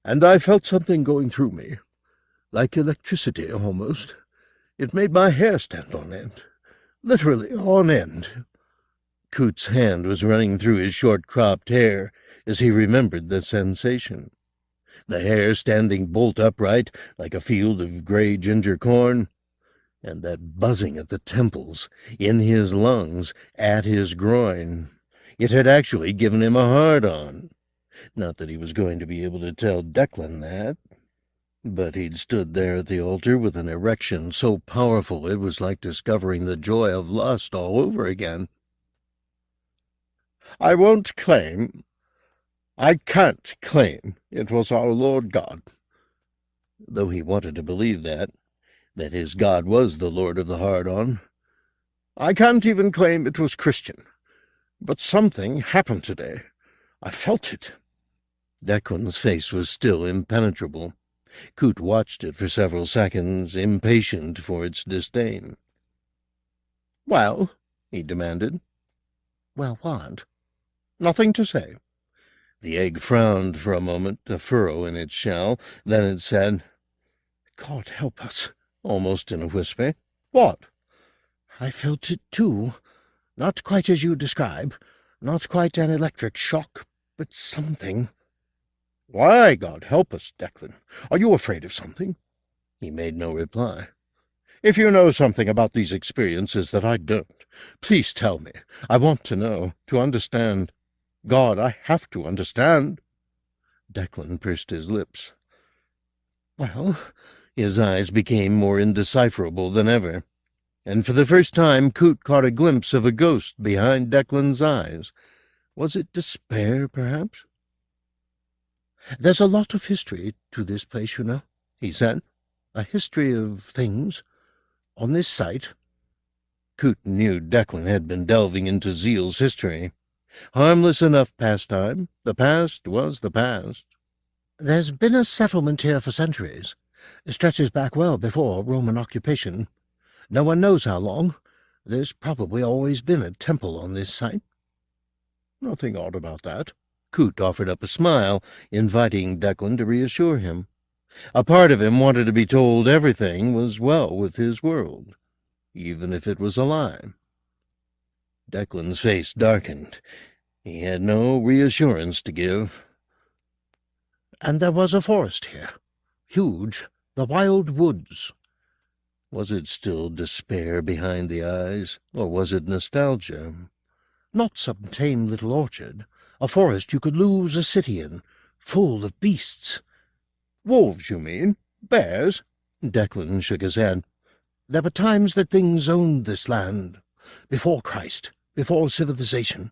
"and I felt something going through me, like electricity almost. It made my hair stand on end, literally on end." Coote's hand was running through his short-cropped hair as he remembered the sensation. The hair standing bolt upright like a field of gray ginger corn, and that buzzing at the temples, in his lungs, at his groin. It had actually given him a hard-on. Not that he was going to be able to tell Declan that, but he'd stood there at the altar with an erection so powerful it was like discovering the joy of lust all over again. "I won't claim, I can't claim it was our Lord God," though he wanted to believe that his God was the Lord of the hard-on. "I can't even claim it was Christian. But something happened today. I felt it." Declan's face was still impenetrable. Coote watched it for several seconds, impatient for its disdain. "Well?" he demanded. "Well, what?" "Nothing to say." The egg frowned for a moment, a furrow in its shell. Then it said, "God help us," almost in a whisper. "What?" "I felt it, too. Not quite as you describe. Not quite an electric shock, but something." "Why, God help us, Declan? Are you afraid of something?" He made no reply. "If you know something about these experiences that I don't, please tell me. I want to know, to understand. God, I have to understand." Declan pursed his lips. "Well," his eyes became more indecipherable than ever, and for the first time Coote caught a glimpse of a ghost behind Declan's eyes. Was it despair, perhaps? "There's a lot of history to this place, you know," he said. "A history of things. On this site." Coote knew Declan had been delving into Zeal's history. Harmless enough pastime. The past was the past. "There's been a settlement here for centuries. It stretches back well before Roman occupation. No one knows how long. There's probably always been a temple on this site." "Nothing odd about that." Coote offered up a smile, inviting Declan to reassure him. A part of him wanted to be told everything was well with his world, even if it was a lie. Declan's face darkened. He had no reassurance to give. "And there was a forest here. Huge. The wild woods." Was it still despair behind the eyes, or was it nostalgia? "Not some tame little orchard. A forest you could lose a city in, full of beasts." "Wolves, you mean? Bears?" Declan shook his head. "There were times that things owned this land. Before Christ, before civilization.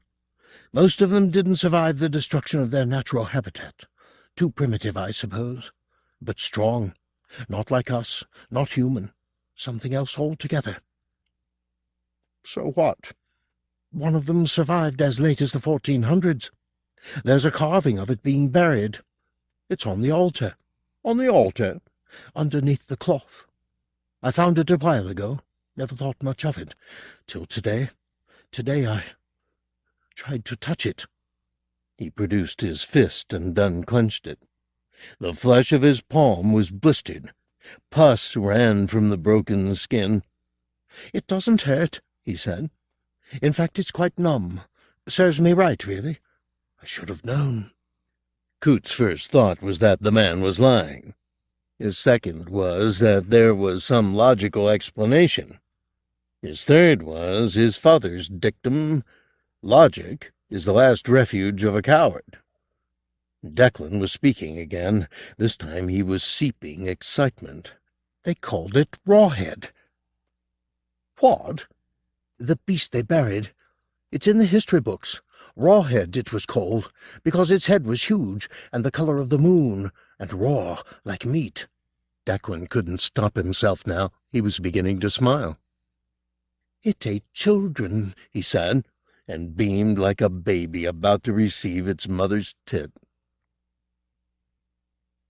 Most of them didn't survive the destruction of their natural habitat. Too primitive, I suppose. But strong. Not like us, not human. Something else altogether." "So what?" "One of them survived as late as the 1400s. There's a carving of it being buried. It's on the altar." "On the altar?" "Underneath the cloth. I found it a while ago. Never thought much of it. Till today. Today I tried to touch it." He produced his fist and unclenched it. The flesh of his palm was blistered. Pus ran from the broken skin. "It doesn't hurt," he said. "In fact, it's quite numb. Serves me right, really. I should have known." Coote's first thought was that the man was lying. His second was that there was some logical explanation. His third was his father's dictum, "Logic is the last refuge of a coward." Declan was speaking again. This time he was seeping excitement. "They called it Rawhead." "What?" "The beast they buried. It's in the history books. Rawhead it was called, because its head was huge, and the color of the moon, and raw, like meat. Daquin couldn't stop himself now. He was beginning to smile. "It ate children," he said, and beamed like a baby about to receive its mother's tit.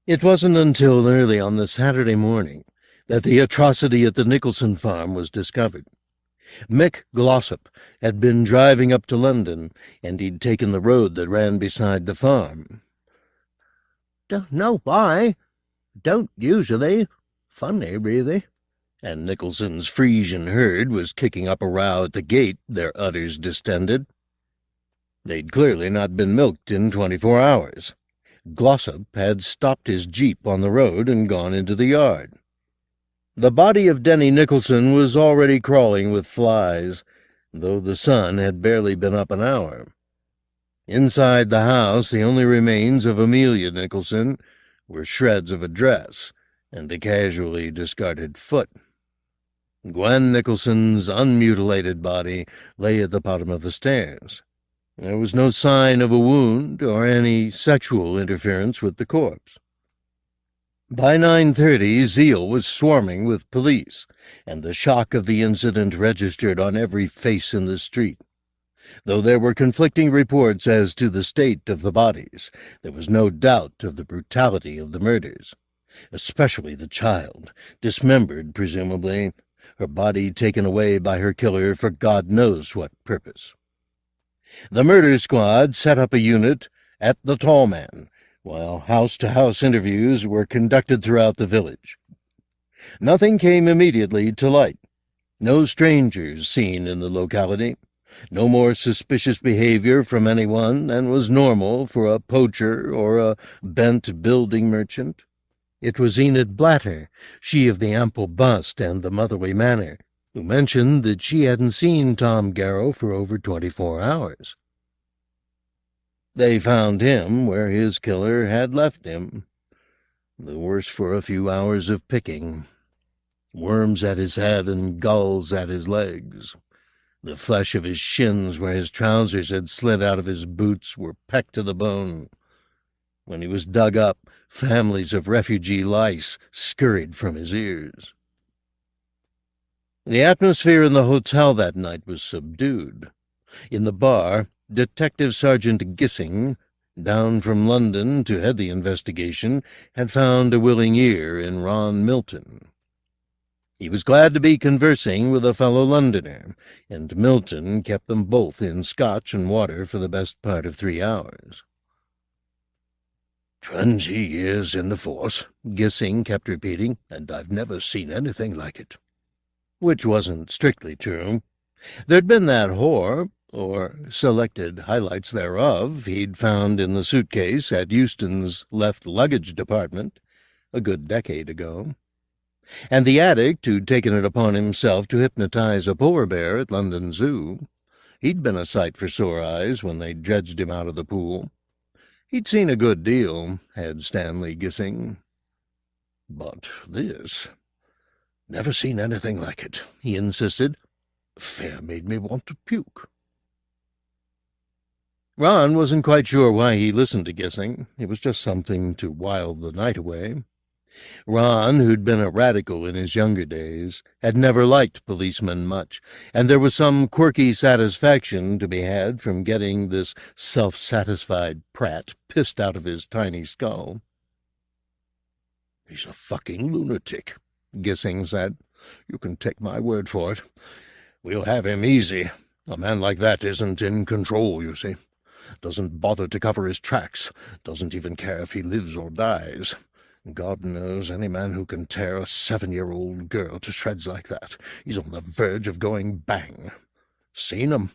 It wasn't until early on the Saturday morning that the atrocity at the Nicholson farm was discovered. Mick Glossop had been driving up to London, and he'd taken the road that ran beside the farm. "Don't know why. Don't usually. Funny, really." And Nicholson's Frisian herd was kicking up a row at the gate, their udders distended. They'd clearly not been milked in 24 hours. Glossop had stopped his jeep on the road and gone into the yard. The body of Denny Nicholson was already crawling with flies, though the sun had barely been up an hour. Inside the house, the only remains of Amelia Nicholson were shreds of a dress and a casually discarded foot. Gwen Nicholson's unmutilated body lay at the bottom of the stairs. There was no sign of a wound or any sexual interference with the corpse. By 9:30, Zeal was swarming with police, and the shock of the incident registered on every face in the street. Though there were conflicting reports as to the state of the bodies, there was no doubt of the brutality of the murders, especially the child, dismembered, presumably, her body taken away by her killer for God knows what purpose. The murder squad set up a unit at the Tall Man, while house-to-house interviews were conducted throughout the village. Nothing came immediately to light. No strangers seen in the locality. No more suspicious behavior from anyone than was normal for a poacher or a bent building merchant. It was Enid Blatter, she of the ample bust and the motherly manner, who mentioned that she hadn't seen Tom Garrow for over 24 hours. They found him where his killer had left him, the worse for a few hours of picking. Worms at his head and gulls at his legs. The flesh of his shins where his trousers had slid out of his boots were pecked to the bone. When he was dug up, families of refugee lice scurried from his ears. The atmosphere in the hotel that night was subdued. In the bar, Detective Sergeant Gissing, down from London to head the investigation, had found a willing ear in Ron Milton. He was glad to be conversing with a fellow Londoner, and Milton kept them both in scotch and water for the best part of 3 hours. 20 years in the force, Gissing kept repeating, and I've never seen anything like it. Which wasn't strictly true. There'd been that whore, or selected highlights thereof, he'd found in the suitcase at Euston's left luggage department a good decade ago. And the addict who'd taken it upon himself to hypnotize a polar bear at London Zoo. He'd been a sight for sore eyes when they dredged him out of the pool. He'd seen a good deal, had Stanley Gissing. But this... never seen anything like it, he insisted. Fair made me want to puke. Ron wasn't quite sure why he listened to Gissing. It was just something to while the night away. Ron, who'd been a radical in his younger days, had never liked policemen much, and there was some quirky satisfaction to be had from getting this self-satisfied prat pissed out of his tiny skull. He's a fucking lunatic, Gissing said. You can take my word for it. We'll have him easy. A man like that isn't in control, you see. Doesn't bother to cover his tracks. Doesn't even care if he lives or dies. God knows any man who can tear a 7-year-old girl to shreds like that. He's on the verge of going bang. Seen 'em?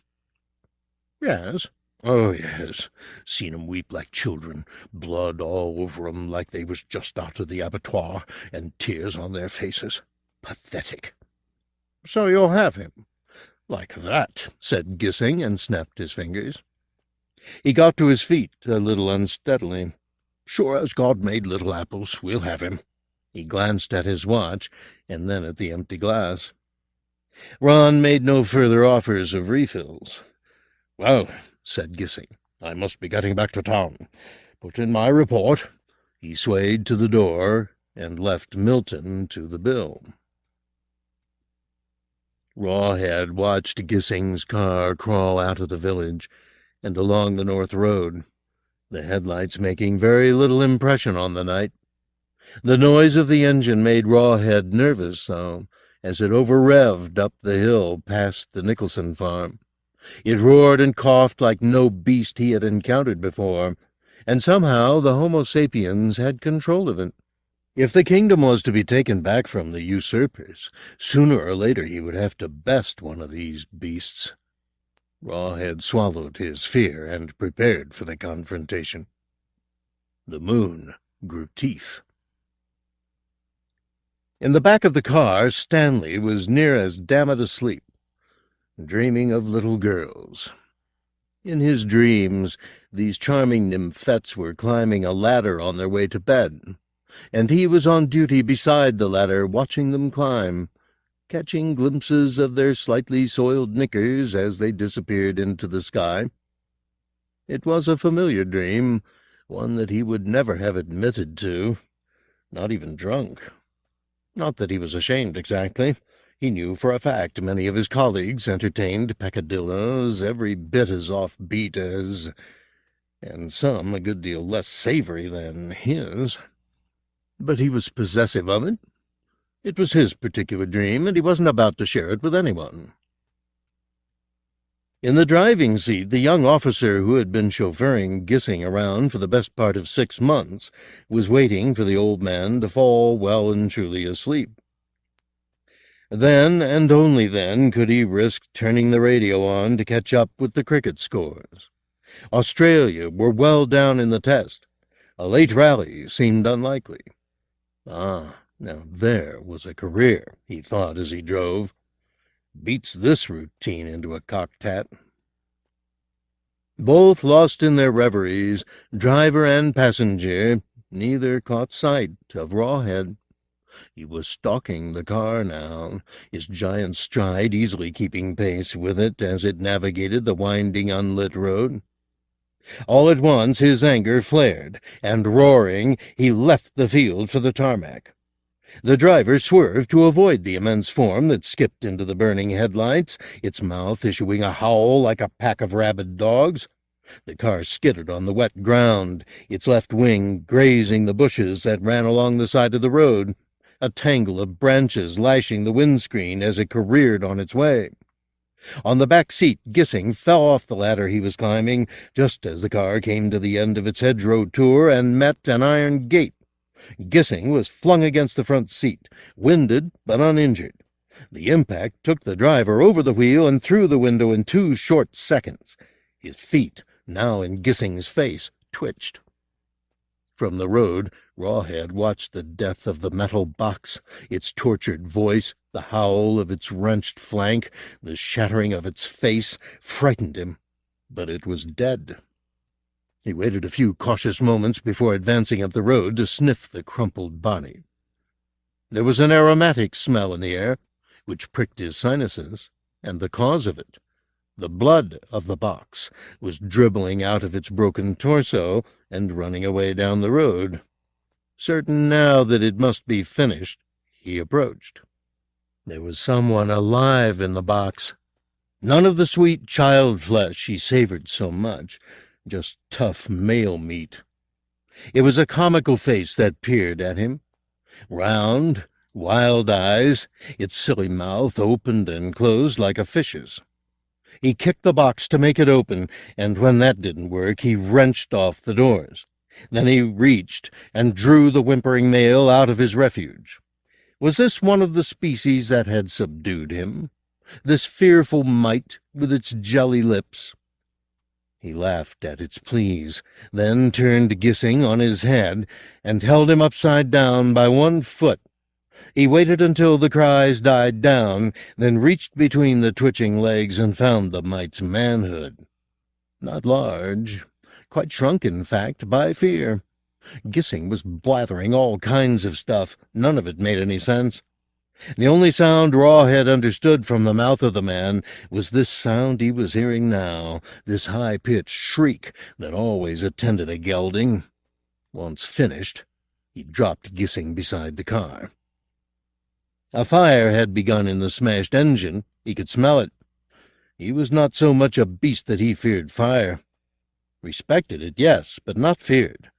Yes. Oh, yes. Seen 'em weep like children, blood all over 'em like they was just out of the abattoir, and tears on their faces. Pathetic. So you'll have him? Like that, said Gissing, and snapped his fingers. He got to his feet a little unsteadily. Sure as God made little apples, we'll have him. He glanced at his watch, and then at the empty glass. Ron made no further offers of refills. Well, said Gissing. "I must be getting back to town. Put in my report." He swayed to the door and left Milton to the bill. Rawhead watched Gissing's car crawl out of the village and along the north road, the headlights making very little impression on the night. The noise of the engine made Rawhead nervous, though, as it over-revved up the hill past the Nicholson farm. It roared and coughed like no beast he had encountered before, and somehow the Homo sapiens had control of it. If the kingdom was to be taken back from the usurpers, sooner or later he would have to best one of these beasts. Rawhead swallowed his fear and prepared for the confrontation. The moon grew teeth. In the back of the car, Stanley was near as damn it asleep, dreaming of little girls. In his dreams, these charming nymphettes were climbing a ladder on their way to bed, and he was on duty beside the ladder watching them climb, catching glimpses of their slightly soiled knickers as they disappeared into the sky. It was a familiar dream, one that he would never have admitted to, not even drunk. Not that he was ashamed exactly. He knew for a fact many of his colleagues entertained peccadillos every bit as off-beat as, and some a good deal less savory than, his. But he was possessive of it. It was his particular dream, and he wasn't about to share it with anyone. In the driving seat, the young officer who had been chauffeuring Gissing around for the best part of 6 months was waiting for the old man to fall well and truly asleep. Then, and only then, could he risk turning the radio on to catch up with the cricket scores. Australia were well down in the test. A late rally seemed unlikely. Ah, now there was a career, he thought as he drove. Beats this routine into a cocked hat. Both lost in their reveries, driver and passenger, neither caught sight of Rawhead. He was stalking the car now, his giant stride easily keeping pace with it as it navigated the winding unlit road. All at once his anger flared, and roaring, he left the field for the tarmac. The driver swerved to avoid the immense form that skipped into the burning headlights, its mouth issuing a howl like a pack of rabid dogs. The car skidded on the wet ground, its left wing grazing the bushes that ran along the side of the road, a tangle of branches lashing the windscreen as it careered on its way. On the back seat, Gissing fell off the ladder he was climbing, just as the car came to the end of its hedgerow tour and met an iron gate. Gissing was flung against the front seat, winded but uninjured. The impact took the driver over the wheel and through the window in 2 short seconds. His feet, now in Gissing's face, twitched. From the road, Rawhead watched the death of the metal box, its tortured voice, the howl of its wrenched flank, the shattering of its face, frightened him. But it was dead. He waited a few cautious moments before advancing up the road to sniff the crumpled body. There was an aromatic smell in the air, which pricked his sinuses, and the cause of it. The blood of the box was dribbling out of its broken torso and running away down the road. Certain now that it must be finished, he approached. There was someone alive in the box. None of the sweet child flesh he savored so much, just tough male meat. It was a comical face that peered at him. Round, wild eyes, its silly mouth opened and closed like a fish's. He kicked the box to make it open, and when that didn't work, he wrenched off the doors. Then he reached and drew the whimpering male out of his refuge. Was this one of the species that had subdued him? This fearful mite with its jelly lips? He laughed at its pleas, then turned Gissing on his head and held him upside down by 1 foot. He waited until the cries died down, then reached between the twitching legs and found the mite's manhood. Not large, quite shrunk, in fact, by fear. Gissing was blathering all kinds of stuff. None of it made any sense. The only sound Rawhead understood from the mouth of the man was this sound he was hearing now, this high-pitched shriek that always attended a gelding. Once finished, he dropped Gissing beside the car. A fire had begun in the smashed engine. He could smell it. He was not so much a beast that he feared fire. Respected it, yes, but not feared.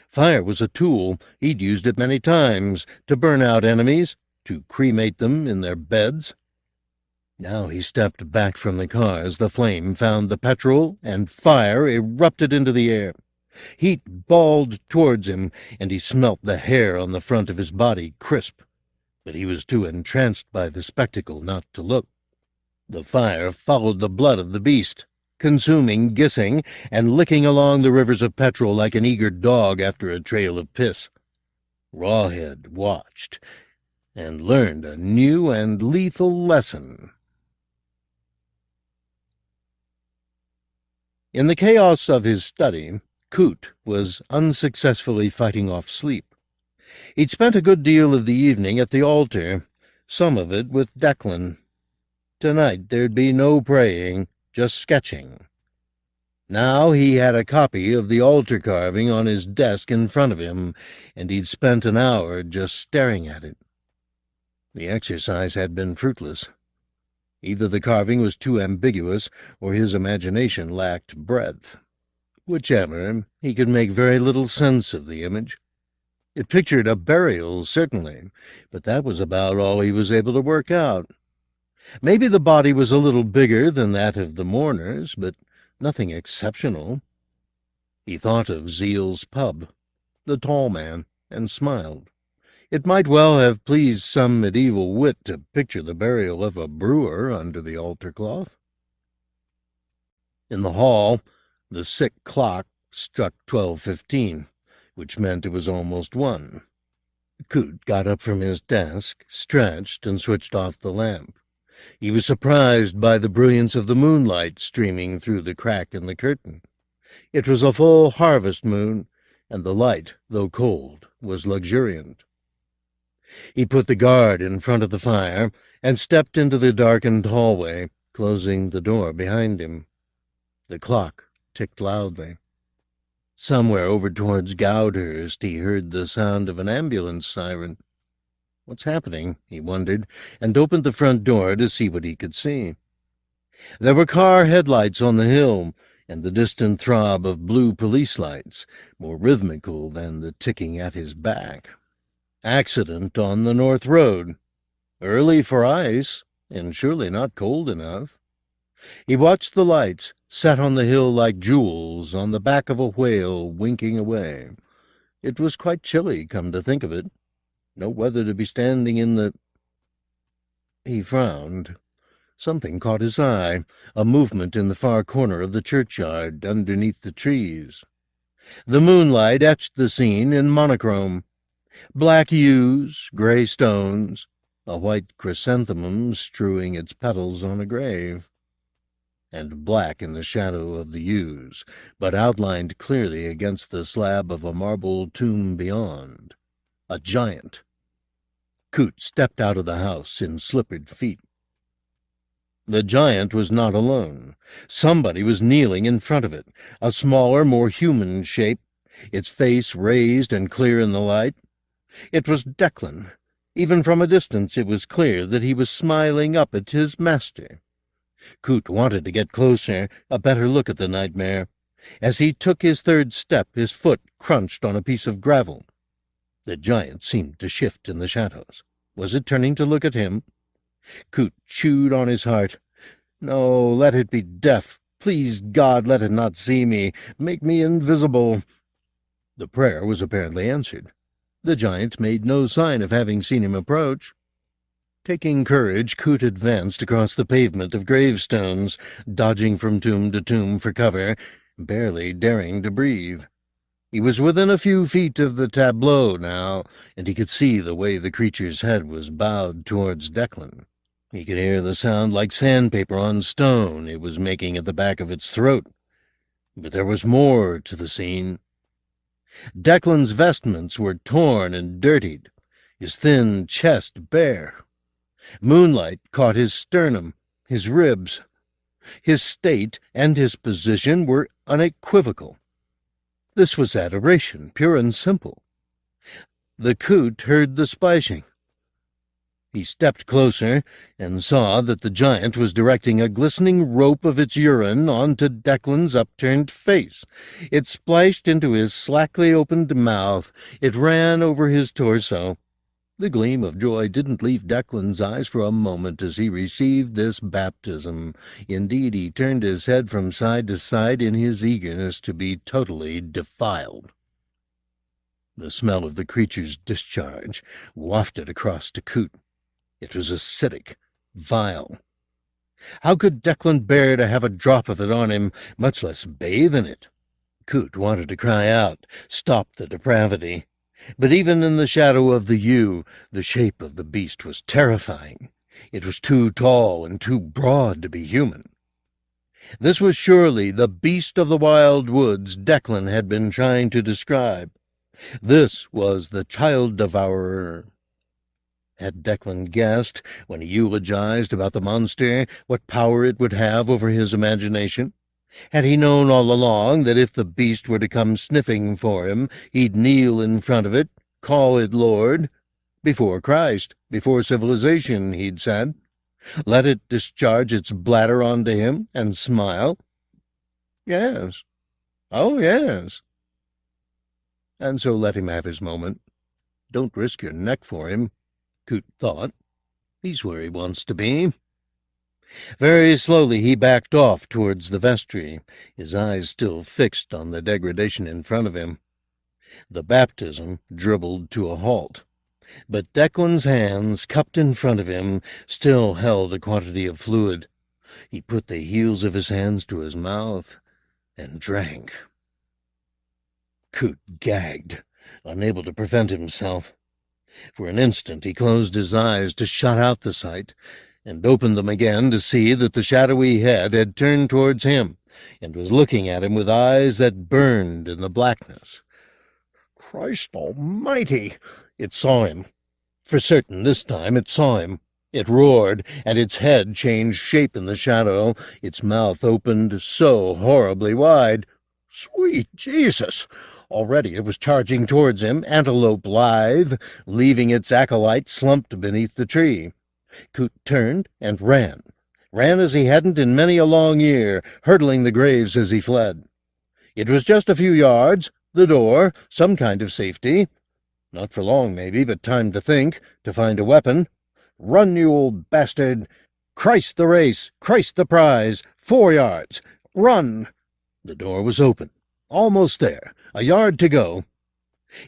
Fire was a tool. He'd used it many times, to burn out enemies, to cremate them in their beds. Now he stepped back from the car as the flame found the petrol, and fire erupted into the air. Heat balled towards him, and he smelt the hair on the front of his body crisp. But he was too entranced by the spectacle not to look. The fire followed the blood of the beast, consuming Gissing and licking along the rivers of petrol like an eager dog after a trail of piss. Rawhead watched and learned a new and lethal lesson. In the chaos of his study, Coot was unsuccessfully fighting off sleep. He'd spent a good deal of the evening at the altar, some of it with Declan. Tonight there'd be no praying, just sketching. Now he had a copy of the altar carving on his desk in front of him, and he'd spent an hour just staring at it. The exercise had been fruitless. Either the carving was too ambiguous, or his imagination lacked breadth. Whichever, he could make very little sense of the image. It pictured a burial, certainly, but that was about all he was able to work out. Maybe the body was a little bigger than that of the mourners, but nothing exceptional. He thought of Zeal's pub, the tall man, and smiled. It might well have pleased some medieval wit to picture the burial of a brewer under the altar cloth. In the hall, the sick clock struck 12:15, which meant it was almost 1. Coot got up from his desk, stretched, and switched off the lamp. He was surprised by the brilliance of the moonlight streaming through the crack in the curtain. It was a full harvest moon, and the light, though cold, was luxuriant. He put the guard in front of the fire and stepped into the darkened hallway, closing the door behind him. The clock ticked loudly. Somewhere over towards Goudhurst he heard the sound of an ambulance siren. What's happening, he wondered, and opened the front door to see what he could see. There were car headlights on the hill, and the distant throb of blue police lights, more rhythmical than the ticking at his back. Accident on the North Road. Early for ice, and surely not cold enough. He watched the lights, set on the hill like jewels on the back of a whale winking away. It was quite chilly, come to think of it. No weather to be standing in the... He frowned. Something caught his eye, a movement in the far corner of the churchyard, underneath the trees. The moonlight etched the scene in monochrome. Black yews, grey stones, a white chrysanthemum strewing its petals on a grave. And black in the shadow of the yews, but outlined clearly against the slab of a marble tomb beyond. A giant. Coot stepped out of the house in slippered feet. The giant was not alone. Somebody was kneeling in front of it, a smaller, more human shape, its face raised and clear in the light. It was Declan. Even from a distance it was clear that he was smiling up at his master. Coot wanted to get closer, a better look at the nightmare. As he took his third step, his foot crunched on a piece of gravel. The giant seemed to shift in the shadows. Was it turning to look at him? Coot chewed on his heart. No, let it be deaf. Please, God, let it not see me. Make me invisible. The prayer was apparently answered. The giant made no sign of having seen him approach. Taking courage, Coot advanced across the pavement of gravestones, dodging from tomb to tomb for cover, barely daring to breathe. He was within a few feet of the tableau now, and he could see the way the creature's head was bowed towards Declan. He could hear the sound like sandpaper on stone it was making at the back of its throat. But there was more to the scene. Declan's vestments were torn and dirtied, his thin chest bare. Moonlight caught his sternum, his ribs. His state and his position were unequivocal. This was adoration, pure and simple. The coot heard the splashing. He stepped closer and saw that the giant was directing a glistening rope of its urine onto Declan's upturned face. It splashed into his slackly opened mouth. It ran over his torso. The gleam of joy didn't leave Declan's eyes for a moment as he received this baptism. Indeed, he turned his head from side to side in his eagerness to be totally defiled. The smell of the creature's discharge wafted across to Coot. It was acidic, vile. How could Declan bear to have a drop of it on him, much less bathe in it? Coot wanted to cry out, stop the depravity. But even in the shadow of the yew, the shape of the beast was terrifying. It was too tall and too broad to be human. This was surely the beast of the wild woods Declan had been trying to describe. This was the child-devourer. Had Declan guessed, when he eulogized about the monster, what power it would have over his imagination? Had he known all along that if the beast were to come sniffing for him, he'd kneel in front of it, call it Lord? Before Christ, before civilization, he'd said. Let it discharge its bladder onto him and smile? Yes. Oh, yes. And so let him have his moment. Don't risk your neck for him, Coot thought. He's where he wants to be. Very slowly he backed off towards the vestry, his eyes still fixed on the degradation in front of him. The baptism dribbled to a halt, but Declan's hands, cupped in front of him, still held a quantity of fluid. He put the heels of his hands to his mouth and drank. Coot gagged, unable to prevent himself. For an instant he closed his eyes to shut out the sight, and opened them again to see that the shadowy head had turned towards him, and was looking at him with eyes that burned in the blackness. Christ almighty! It saw him. For certain this time it saw him. It roared, and its head changed shape in the shadow. Its mouth opened so horribly wide. Sweet Jesus! Already it was charging towards him, antelope lithe, leaving its acolyte slumped beneath the tree. Coot turned and ran as he hadn't in many a long year, hurdling the graves as he fled. It was just a few yards, the door, some kind of safety. Not for long, maybe, but time to think, to find a weapon. Run, you old bastard! Christ the race! Christ the prize! 4 yards! Run! The door was open. Almost there. A yard to go.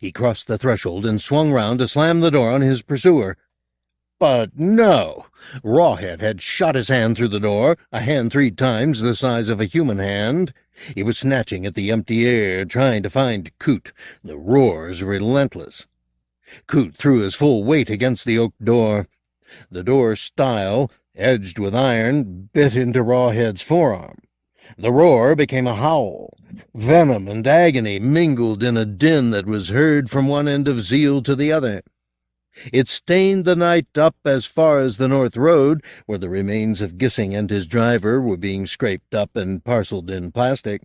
He crossed the threshold and swung round to slam the door on his pursuer. But no! Rawhead had shot his hand through the door, a hand 3 times the size of a human hand. He was snatching at the empty air, trying to find Coot, the roars relentless. Coot threw his full weight against the oak door. The door's stile, edged with iron, bit into Rawhead's forearm. The roar became a howl. Venom and agony mingled in a din that was heard from one end of Zeal to the other. It stained the night up as far as the North Road, where the remains of Gissing and his driver were being scraped up and parcelled in plastic.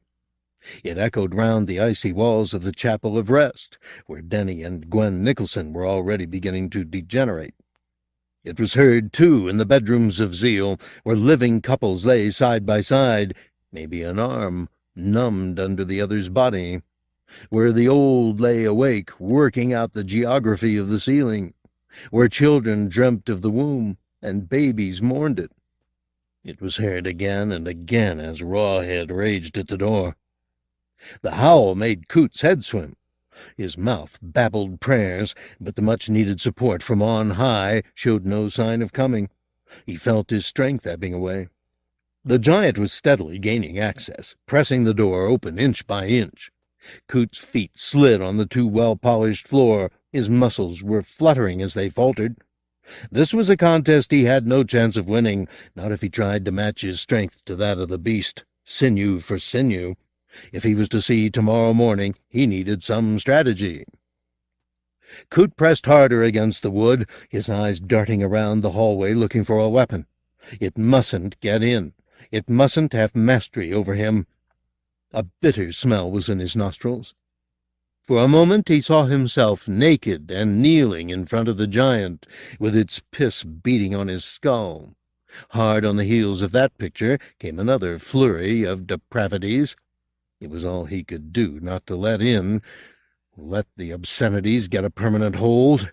It echoed round the icy walls of the Chapel of Rest, where Denny and Gwen Nicholson were already beginning to degenerate. It was heard, too, in the bedrooms of Zeal, where living couples lay side by side, maybe an arm numbed under the other's body, where the old lay awake, working out the geography of the ceiling, where children dreamt of the womb, and babies mourned it. It was heard again and again as Rawhead raged at the door. The howl made Coot's head swim. His mouth babbled prayers, but the much-needed support from on high showed no sign of coming. He felt his strength ebbing away. The giant was steadily gaining access, pressing the door open inch by inch. Coot's feet slid on the too well-polished floor. His muscles were fluttering as they faltered. This was a contest he had no chance of winning, not if he tried to match his strength to that of the beast, sinew for sinew. If he was to see tomorrow morning, he needed some strategy. Coot pressed harder against the wood, his eyes darting around the hallway looking for a weapon. It mustn't get in. It mustn't have mastery over him. A bitter smell was in his nostrils. For a moment he saw himself naked and kneeling in front of the giant, with its piss beating on his skull. Hard on the heels of that picture came another flurry of depravities. It was all he could do not to let the obscenities get a permanent hold.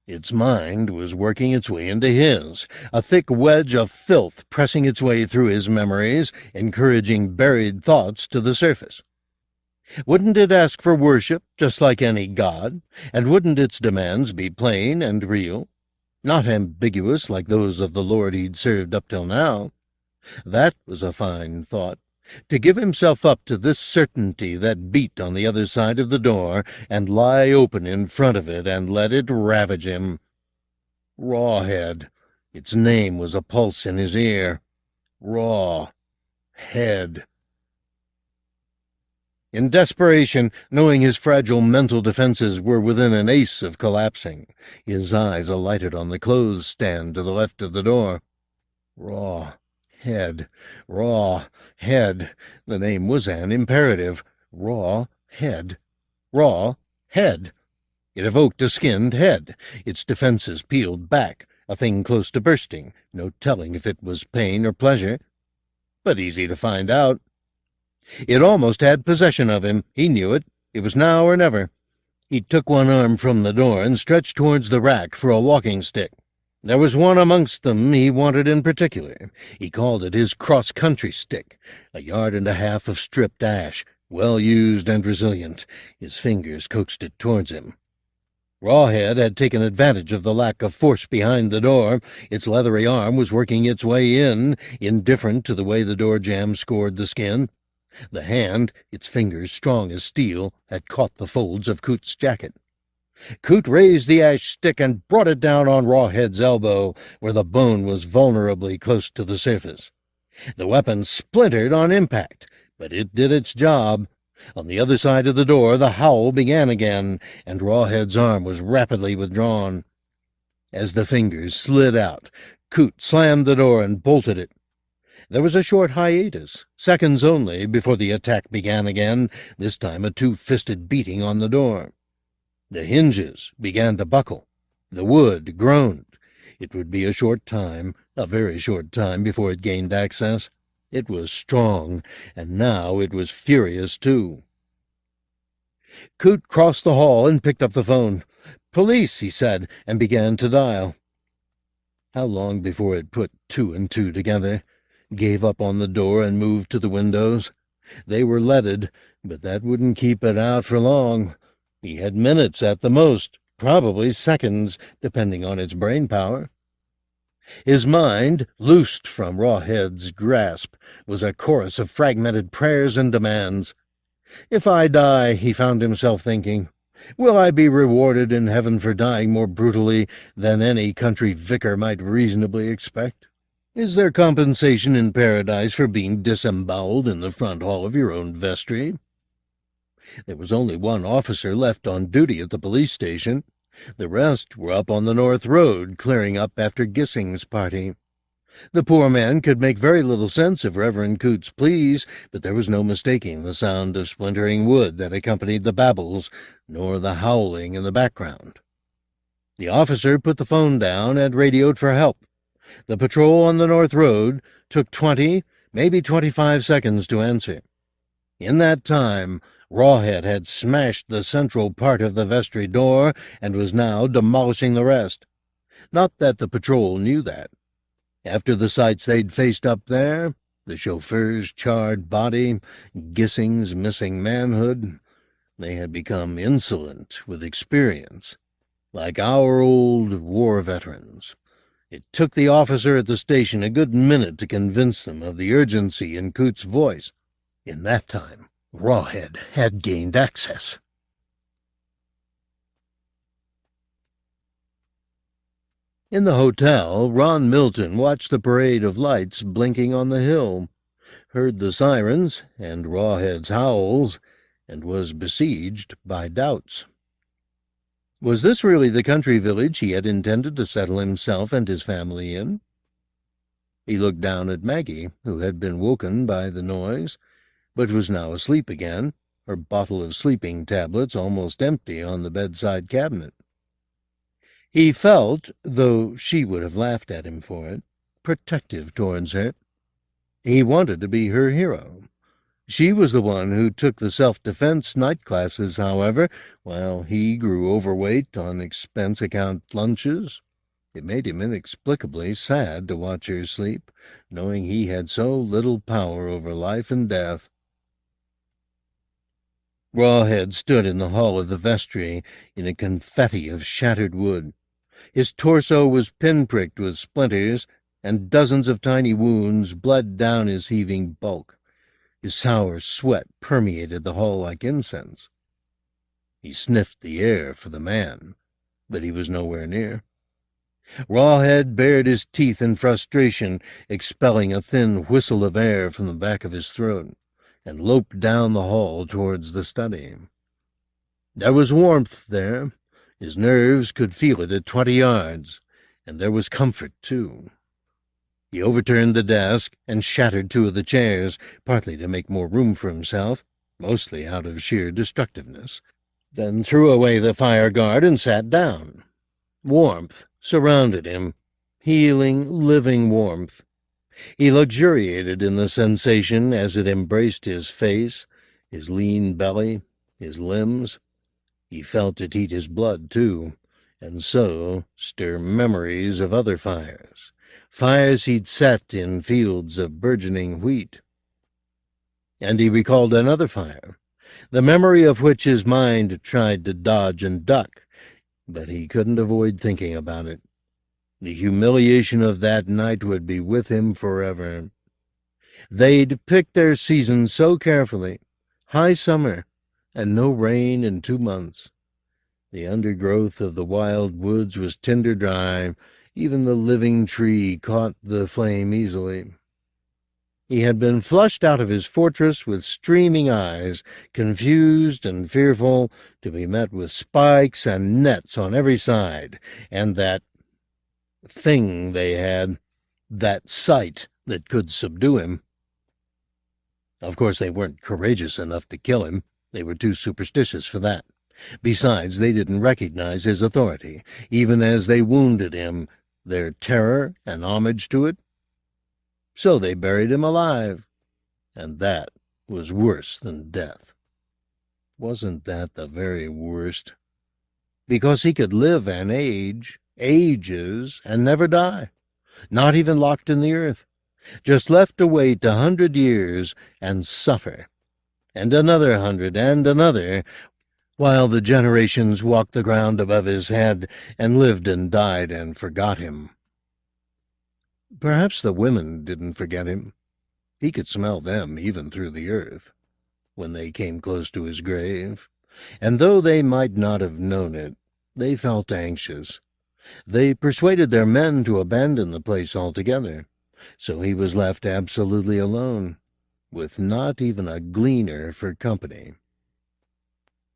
Its mind was working its way into his, a thick wedge of filth pressing its way through his memories, encouraging buried thoughts to the surface. Wouldn't it ask for worship just like any god, and wouldn't its demands be plain and real, not ambiguous like those of the Lord he'd served up till now? That was a fine thought. To give himself up to this certainty that beat on the other side of the door, and lie open in front of it, and let it ravage him. Rawhead. Its name was a pulse in his ear. Rawhead. In desperation, knowing his fragile mental defenses were within an ace of collapsing, his eyes alighted on the clothes stand to the left of the door. Rawhead. Rawhead. The name was an imperative. Rawhead. Rawhead. It evoked a skinned head, its defenses peeled back, a thing close to bursting, no telling if it was pain or pleasure. But easy to find out. It almost had possession of him. He knew it. It was now or never. He took one arm from the door and stretched towards the rack for a walking stick. There was one amongst them he wanted in particular. He called it his cross-country stick, 1.5 yards of stripped ash, well-used and resilient. His fingers coaxed it towards him. Rawhead had taken advantage of the lack of force behind the door. Its leathery arm was working its way in, indifferent to the way the door jamb scored the skin. The hand, its fingers strong as steel, had caught the folds of Coot's jacket. Coot raised the ash stick and brought it down on Rawhead's elbow, where the bone was vulnerably close to the surface. The weapon splintered on impact, but it did its job. On the other side of the door the howl began again, and Rawhead's arm was rapidly withdrawn. As the fingers slid out, Coot slammed the door and bolted it. There was a short hiatus, seconds only, before the attack began again, this time a two-fisted beating on the door. The hinges began to buckle. The wood groaned. It would be a short time, a very short time, before it gained access. It was strong, and now it was furious, too. Coot crossed the hall and picked up the phone. "Police," he said, and began to dial. How long before it put 2 and 2 together? Gave up on the door and moved to the windows. They were leaded, but that wouldn't keep it out for long. He had minutes at the most, probably seconds, depending on its brain power. His mind, loosed from Rawhead's grasp, was a chorus of fragmented prayers and demands. "If I die," he found himself thinking, "will I be rewarded in heaven for dying more brutally than any country vicar might reasonably expect? Is there compensation in paradise for being disemboweled in the front hall of your own vestry?" There was only one officer left on duty at the police station. The rest were up on the North Road, clearing up after Gissing's party. The poor man could make very little sense of Reverend Coot's pleas, but there was no mistaking the sound of splintering wood that accompanied the babbles, nor the howling in the background. The officer put the phone down and radioed for help. The patrol on the North Road took 20, maybe 25 seconds to answer. In that time, Rawhead had smashed the central part of the vestry door and was now demolishing the rest. Not that the patrol knew that. After the sights they'd faced up there, the chauffeur's charred body, Gissing's missing manhood, they had become insolent with experience, like our old war veterans. It took the officer at the station a good minute to convince them of the urgency in Coot's voice. In that time, Rawhead had gained access. In the hotel, Ron Milton watched the parade of lights blinking on the hill, heard the sirens and Rawhead's howls, and was besieged by doubts. Was this really the country village he had intended to settle himself and his family in? He looked down at Maggie, who had been woken by the noise, but was now asleep again, her bottle of sleeping tablets almost empty on the bedside cabinet. He felt, though she would have laughed at him for it, protective towards her. He wanted to be her hero. She was the one who took the self-defense night classes, however, while he grew overweight on expense-account lunches. It made him inexplicably sad to watch her sleep, knowing he had so little power over life and death. Rawhead stood in the hall of the vestry in a confetti of shattered wood. His torso was pinpricked with splinters, and dozens of tiny wounds bled down his heaving bulk. His sour sweat permeated the hall like incense. He sniffed the air for the man, but he was nowhere near. Rawhead bared his teeth in frustration, expelling a thin whistle of air from the back of his throat, and loped down the hall towards the study. There was warmth there. His nerves could feel it at 20 yards, and there was comfort, too. He overturned the desk and shattered 2 of the chairs, partly to make more room for himself, mostly out of sheer destructiveness, then threw away the fire guard and sat down. Warmth surrounded him, healing, living warmth. He luxuriated in the sensation as it embraced his face, his lean belly, his limbs. He felt it heat his blood, too, and so stir memories of other fires, fires he'd set in fields of burgeoning wheat. And he recalled another fire, the memory of which his mind tried to dodge and duck, but he couldn't avoid thinking about it. The humiliation of that night would be with him forever. They'd picked their season so carefully, high summer, and no rain in 2 months. The undergrowth of the wild woods was tinder dry. Even the living tree caught the flame easily. He had been flushed out of his fortress with streaming eyes, confused and fearful, to be met with spikes and nets on every side, and that thing they had, that sight that could subdue him. Of course, they weren't courageous enough to kill him. They were too superstitious for that. Besides, they didn't recognize his authority, even as they wounded him, their terror and homage to it. So they buried him alive, and that was worse than death. Wasn't that the very worst? Because he could live and age, ages, and never die, not even locked in the earth, just left to wait 100 years and suffer, and another 100 and another, while the generations walked the ground above his head and lived and died and forgot him. Perhaps the women didn't forget him. He could smell them even through the earth, when they came close to his grave, and though they might not have known it, they felt anxious. They persuaded their men to abandon the place altogether, so he was left absolutely alone, with not even a gleaner for company.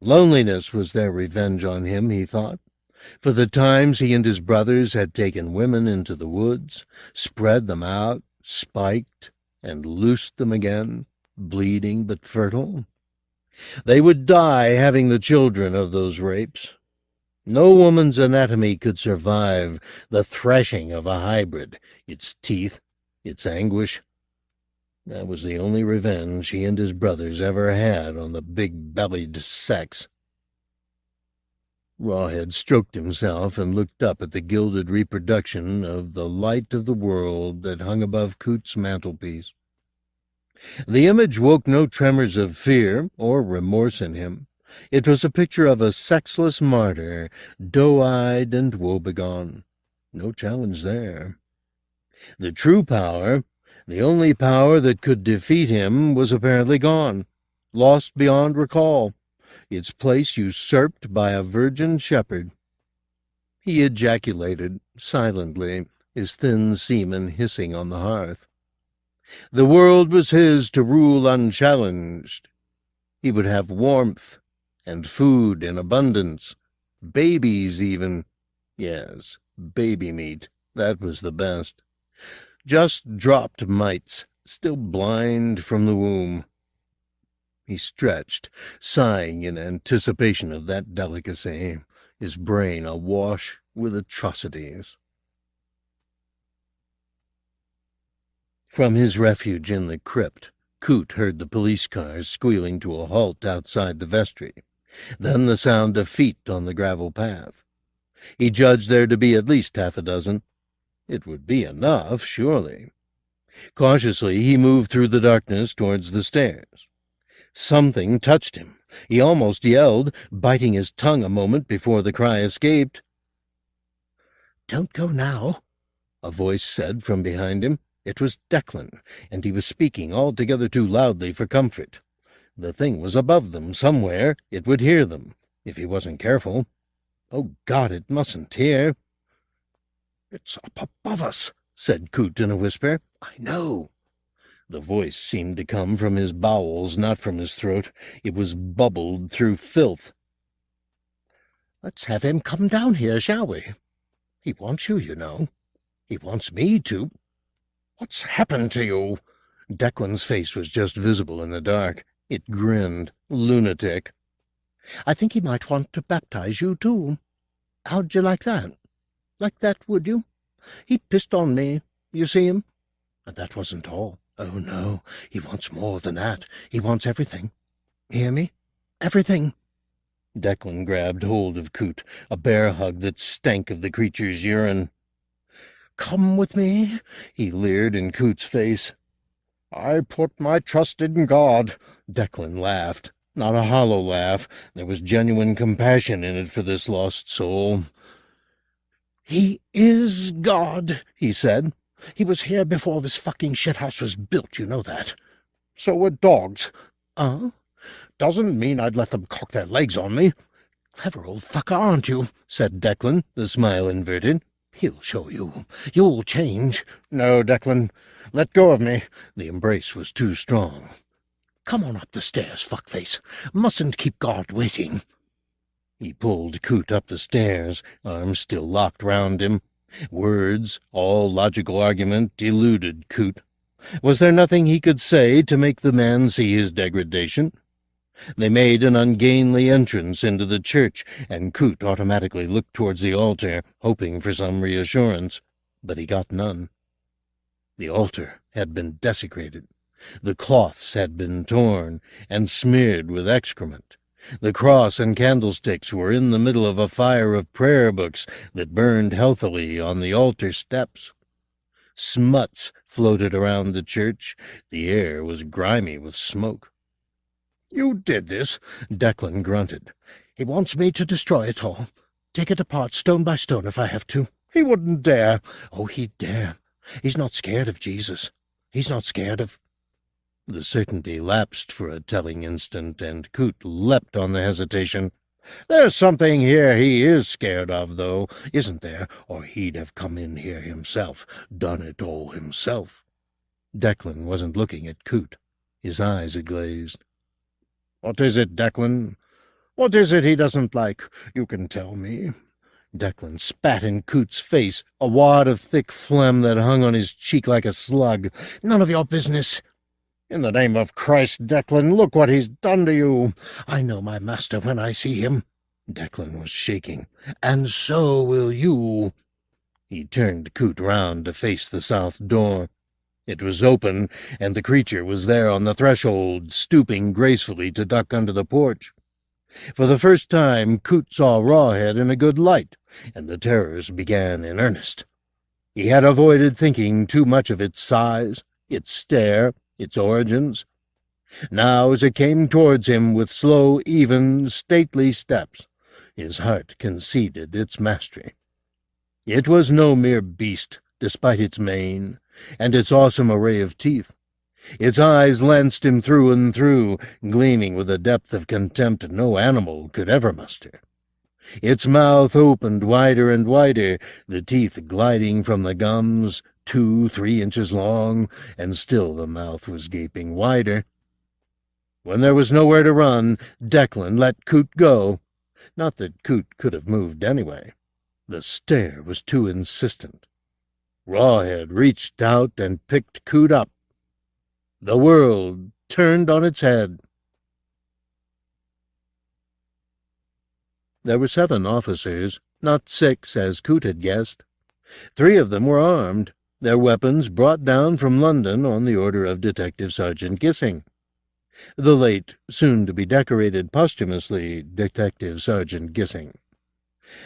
Loneliness was their revenge on him, he thought, for the times he and his brothers had taken women into the woods, spread them out, spiked, and loosed them again, bleeding but fertile. They would die having the children of those rapes. No woman's anatomy could survive the threshing of a hybrid, its teeth, its anguish. That was the only revenge he and his brothers ever had on the big-bellied sex. Rawhead stroked himself and looked up at the gilded reproduction of the light of the world that hung above Coot's mantelpiece. The image woke no tremors of fear or remorse in him. It was a picture of a sexless martyr, doe-eyed and woebegone. No challenge there. The true power, the only power that could defeat him, was apparently gone, lost beyond recall, its place usurped by a virgin shepherd. He ejaculated, silently, his thin semen hissing on the hearth. The world was his to rule unchallenged. He would have warmth and food in abundance, Babies, even. Yes, baby meat. That was the best. Just dropped mites, still blind from the womb. He stretched, sighing in anticipation of that delicacy, his brain awash with atrocities. From his refuge in the crypt, Coot heard the police cars squealing to a halt outside the vestry, then the sound of feet on the gravel path. He judged there to be at least half a dozen. It would be enough, surely. Cautiously, he moved through the darkness towards the stairs. Something touched him. He almost yelled, biting his tongue a moment before the cry escaped. "Don't go now," a voice said from behind him. It was Declan, and he was speaking altogether too loudly for comfort. The thing was above them somewhere. It would hear them, if he wasn't careful. Oh, God, it mustn't hear. "It's up above us," said Coot in a whisper. "I know." The voice seemed to come from his bowels, not from his throat. It was bubbled through filth. "Let's have him come down here, shall we? He wants you, you know. He wants me to." "What's happened to you?" Declan's face was just visible in the dark. It grinned. "Lunatic." "I think he might want to baptize you, too. How'd you like that? Like that, would you? He pissed on me. You see him? But that wasn't all. Oh, no, he wants more than that. He wants everything. Hear me? Everything." Declan grabbed hold of Coot, a bear hug that stank of the creature's urine. "Come with me," he leered in Coot's face. "I put my trust in God," Declan laughed. Not a hollow laugh. There was genuine compassion in it for this lost soul. "He is God," he said. "He was here before this fucking shithouse was built, you know that." "So were dogs." "Doesn't mean I'd let them cock their legs on me." "Clever old fucker, aren't you?" said Declan, the smile inverted. "He'll show you. You'll change." "No, Declan. Let go of me." The embrace was too strong. "Come on up the stairs, fuckface. Mustn't keep God waiting." He pulled Coot up the stairs, arms still locked round him. Words, all logical argument, eluded Coot. Was there nothing he could say to make the man see his degradation? They made an ungainly entrance into the church, and Coot automatically looked towards the altar, hoping for some reassurance, but he got none. The altar had been desecrated. The cloths had been torn and smeared with excrement. The cross and candlesticks were in the middle of a fire of prayer books that burned healthily on the altar steps. Smuts floated around the church. The air was grimy with smoke. "You did this?" Declan grunted. "He wants me to destroy it all. Take it apart stone by stone if I have to." "He wouldn't dare." "Oh, he'd dare. He's not scared of Jesus. He's not scared of—" The certainty lapsed for a telling instant, and Coot leapt on the hesitation. "There's something here he is scared of, though, isn't there? Or he'd have come in here himself, done it all himself." Declan wasn't looking at Coot. His eyes had glazed. "What is it, Declan? What is it he doesn't like? You can tell me." Declan spat in Coot's face, a wad of thick phlegm that hung on his cheek like a slug. "None of your business." "In the name of Christ, Declan, look what he's done to you." "I know my master when I see him." Declan was shaking. "And so will you." He turned Coot round to face the south door. It was open, and the creature was there on the threshold, stooping gracefully to duck under the porch. For the first time, Coot saw Rawhead in a good light, and the terrors began in earnest. He had avoided thinking too much of its size, its stare, its origins. Now, as it came towards him with slow, even, stately steps, his heart conceded its mastery. It was no mere beast, despite its mane, and its awesome array of teeth. Its eyes lanced him through and through, gleaming with a depth of contempt no animal could ever muster. Its mouth opened wider and wider, the teeth gliding from the gums, 2-3 inches long, and still the mouth was gaping wider. When there was nowhere to run, Declan let Coot go. Not that Coot could have moved anyway. The stare was too insistent. Rawhead reached out and picked Coot up. The world turned on its head. There were 7 officers, not 6 as Coot had guessed. 3 of them were armed, their weapons brought down from London on the order of Detective Sergeant Gissing. The late, soon-to-be decorated posthumously Detective Sergeant Gissing.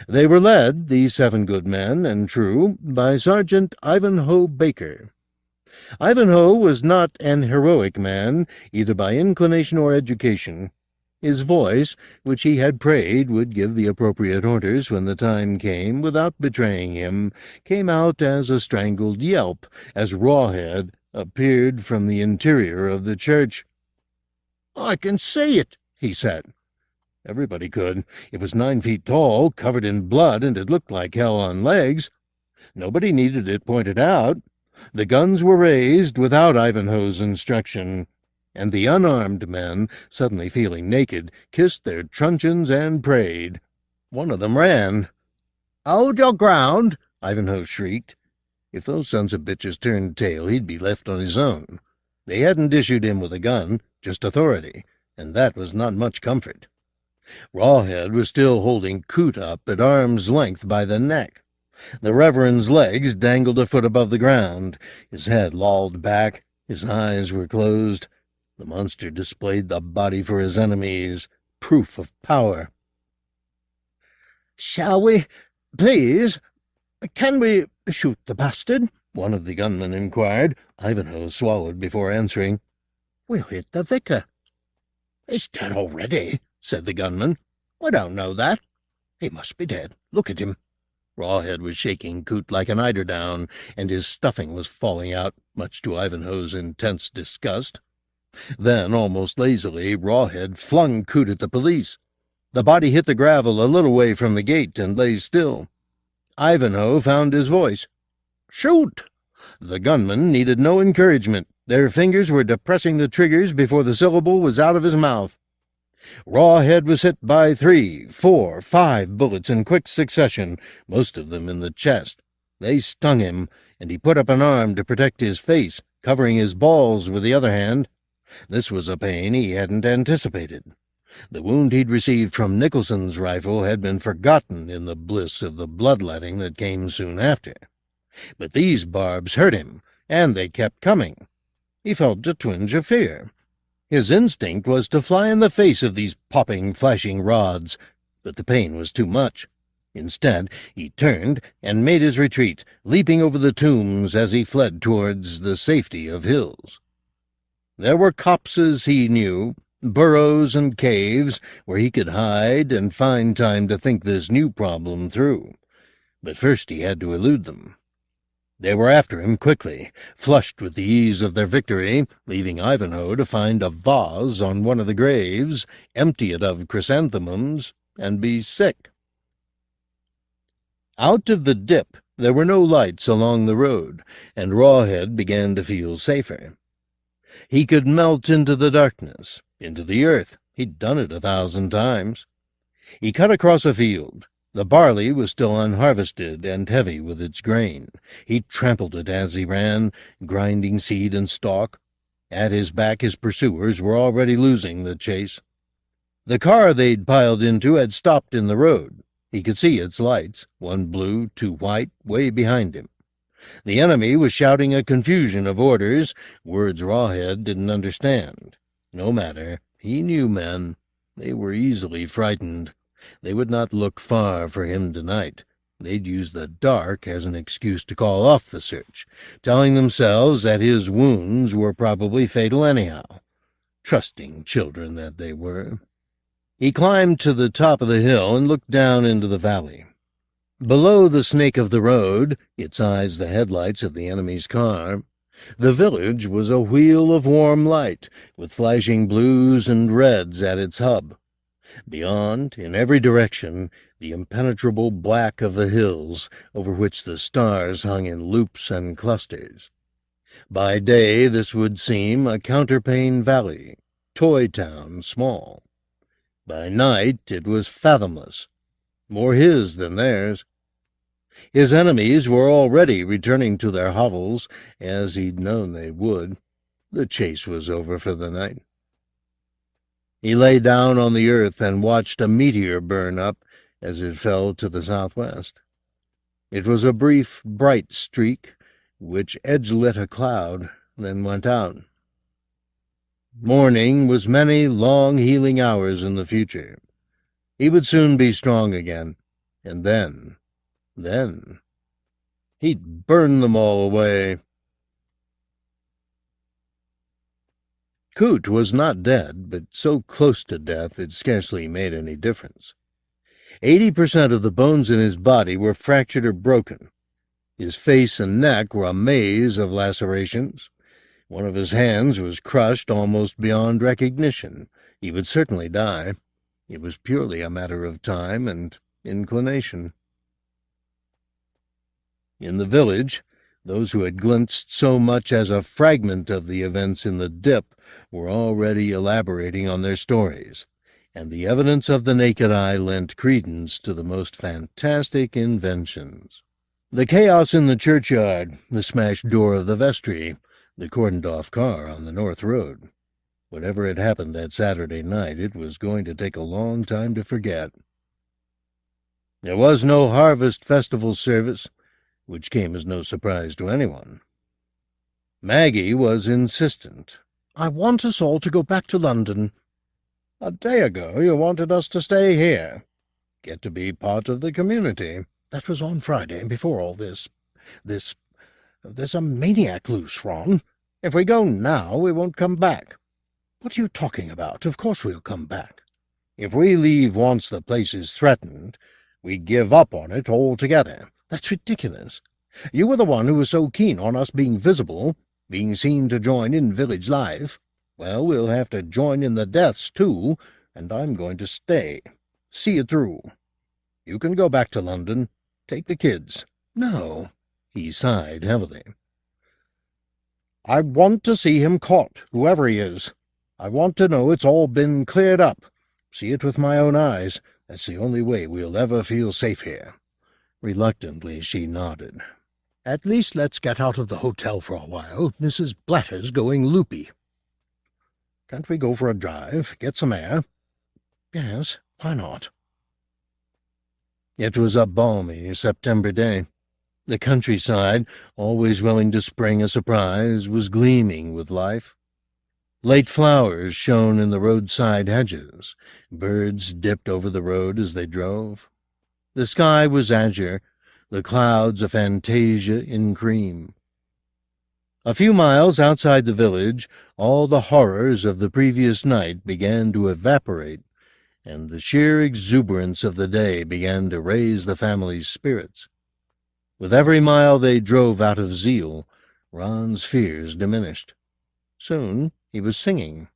They were led, these 7 good men and true, by Sergeant Ivanhoe Baker. Ivanhoe was not an heroic man, either by inclination or education. His voice, which he had prayed would give the appropriate orders when the time came without betraying him, came out as a strangled yelp as Rawhead appeared from the interior of the church. "I can see it," he said. Everybody could. It was 9 feet tall, covered in blood, and it looked like hell on legs. Nobody needed it pointed out. The guns were raised without Ivanhoe's instruction, and the unarmed men, suddenly feeling naked, kissed their truncheons and prayed. One of them ran. "Hold your ground!" Ivanhoe shrieked. If those sons of bitches turned tail, he'd be left on his own. They hadn't issued him with a gun, just authority, and that was not much comfort. Rawhead was still holding Coot up at arm's length by the neck. The Reverend's legs dangled a foot above the ground. His head lolled back. His eyes were closed. The monster displayed the body for his enemies, proof of power. "Shall we, please? Can we shoot the bastard?" one of the gunmen inquired. Ivanhoe swallowed before answering. "We'll hit the vicar." "He's dead already," said the gunman. "I don't know that. He must be dead. Look at him." Rawhead was shaking Coot like an eiderdown, and his stuffing was falling out, much to Ivanhoe's intense disgust. Then, almost lazily, Rawhead flung Coot at the police. The body hit the gravel a little way from the gate and lay still. Ivanhoe found his voice. "Shoot!" The gunman needed no encouragement. Their fingers were depressing the triggers before the syllable was out of his mouth. Rawhead was hit by 3, 4, 5 bullets in quick succession, most of them in the chest. They stung him, and he put up an arm to protect his face, covering his balls with the other hand. This was a pain he hadn't anticipated. The wound he'd received from Nicholson's rifle had been forgotten in the bliss of the bloodletting that came soon after. But these barbs hurt him, and they kept coming. He felt a twinge of fear. His instinct was to fly in the face of these popping, flashing rods, but the pain was too much. Instead, he turned and made his retreat, leaping over the tombs as he fled towards the safety of hills. There were copses, he knew, burrows and caves, where he could hide and find time to think this new problem through. But first he had to elude them. They were after him quickly, flushed with the ease of their victory, leaving Ivanhoe to find a vase on one of the graves, empty it of chrysanthemums, and be sick. Out of the dip there were no lights along the road, and Rawhead began to feel safer. He could melt into the darkness, into the earth. He'd done it 1,000 times. He cut across a field. The barley was still unharvested and heavy with its grain. He trampled it as he ran, grinding seed and stalk. At his back his pursuers were already losing the chase. The car they'd piled into had stopped in the road. He could see its lights, one blue, two white, way behind him. The enemy was shouting a confusion of orders, words Rawhead didn't understand. No matter, he knew men. They were easily frightened. They would not look far for him tonight. They'd use the dark as an excuse to call off the search, telling themselves that his wounds were probably fatal anyhow. Trusting children that they were. He climbed to the top of the hill and looked down into the valley. Below the snake of the road, its eyes the headlights of the enemy's car, the village was a wheel of warm light, with flashing blues and reds at its hub. Beyond, in every direction, the impenetrable black of the hills, over which the stars hung in loops and clusters. By day this would seem a counterpane valley, toy town small. By night it was fathomless, more his than theirs. His enemies were already returning to their hovels, as he'd known they would. The chase was over for the night. He lay down on the earth and watched a meteor burn up as it fell to the southwest. It was a brief, bright streak, which edge-lit a cloud, then went out. Morning was many long healing hours in the future. He would soon be strong again, and then, he'd burn them all away. Coot was not dead, but so close to death it scarcely made any difference. 80% of the bones in his body were fractured or broken. His face and neck were a maze of lacerations. One of his hands was crushed almost beyond recognition. He would certainly die. It was purely a matter of time and inclination. In the village, those who had glimpsed so much as a fragment of the events in the dip were already elaborating on their stories, and the evidence of the naked eye lent credence to the most fantastic inventions. The chaos in the churchyard, the smashed door of the vestry, the cordoned-off car on the north road. Whatever had happened that Saturday night, it was going to take a long time to forget. There was no harvest festival service, which came as no surprise to anyone. Maggie was insistent. "I want us all to go back to London." "A day ago you wanted us to stay here. Get to be part of the community." "That was on Friday, before all this. There's a maniac loose, Ron. If we go now, we won't come back." "What are you talking about? Of course we'll come back." "If we leave once the place is threatened, we give up on it altogether." "That's ridiculous." "You were the one who was so keen on us being visible, being seen to join in village life. Well, we'll have to join in the deaths, too, and I'm going to stay. See it through. You can go back to London. Take the kids." "No." He sighed heavily. "I want to see him caught, whoever he is. I want to know it's all been cleared up. See it with my own eyes. That's the only way we'll ever feel safe here." Reluctantly, she nodded. "At least let's get out of the hotel for a while. Mrs. Blatter's going loopy." "Can't we go for a drive, get some air?" "Yes, why not?" It was a balmy September day. The countryside, always willing to spring a surprise, was gleaming with life. Late flowers shone in the roadside hedges. Birds dipped over the road as they drove. The sky was azure, the clouds a fantasia in cream. A few miles outside the village, all the horrors of the previous night began to evaporate, and the sheer exuberance of the day began to raise the family's spirits. With every mile they drove out of Zeal, Ron's fears diminished. Soon he was singing.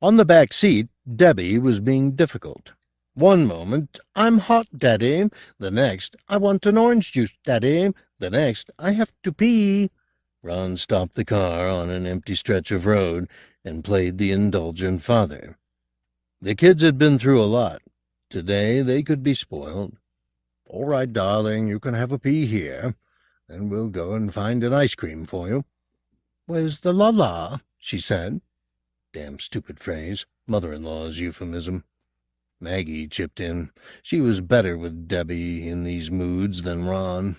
On the back seat, Debbie was being difficult. One moment, "I'm hot, Daddy." The next, "I want an orange juice, Daddy." The next, "I have to pee." Ron stopped the car on an empty stretch of road and played the indulgent father. The kids had been through a lot. Today they could be spoiled. "All right, darling, you can have a pee here. Then we'll go and find an ice cream for you." "Where's the la-la?" she said. Damn stupid phrase. Mother-in-law's euphemism. Maggie chipped in. She was better with Debbie in these moods than Ron.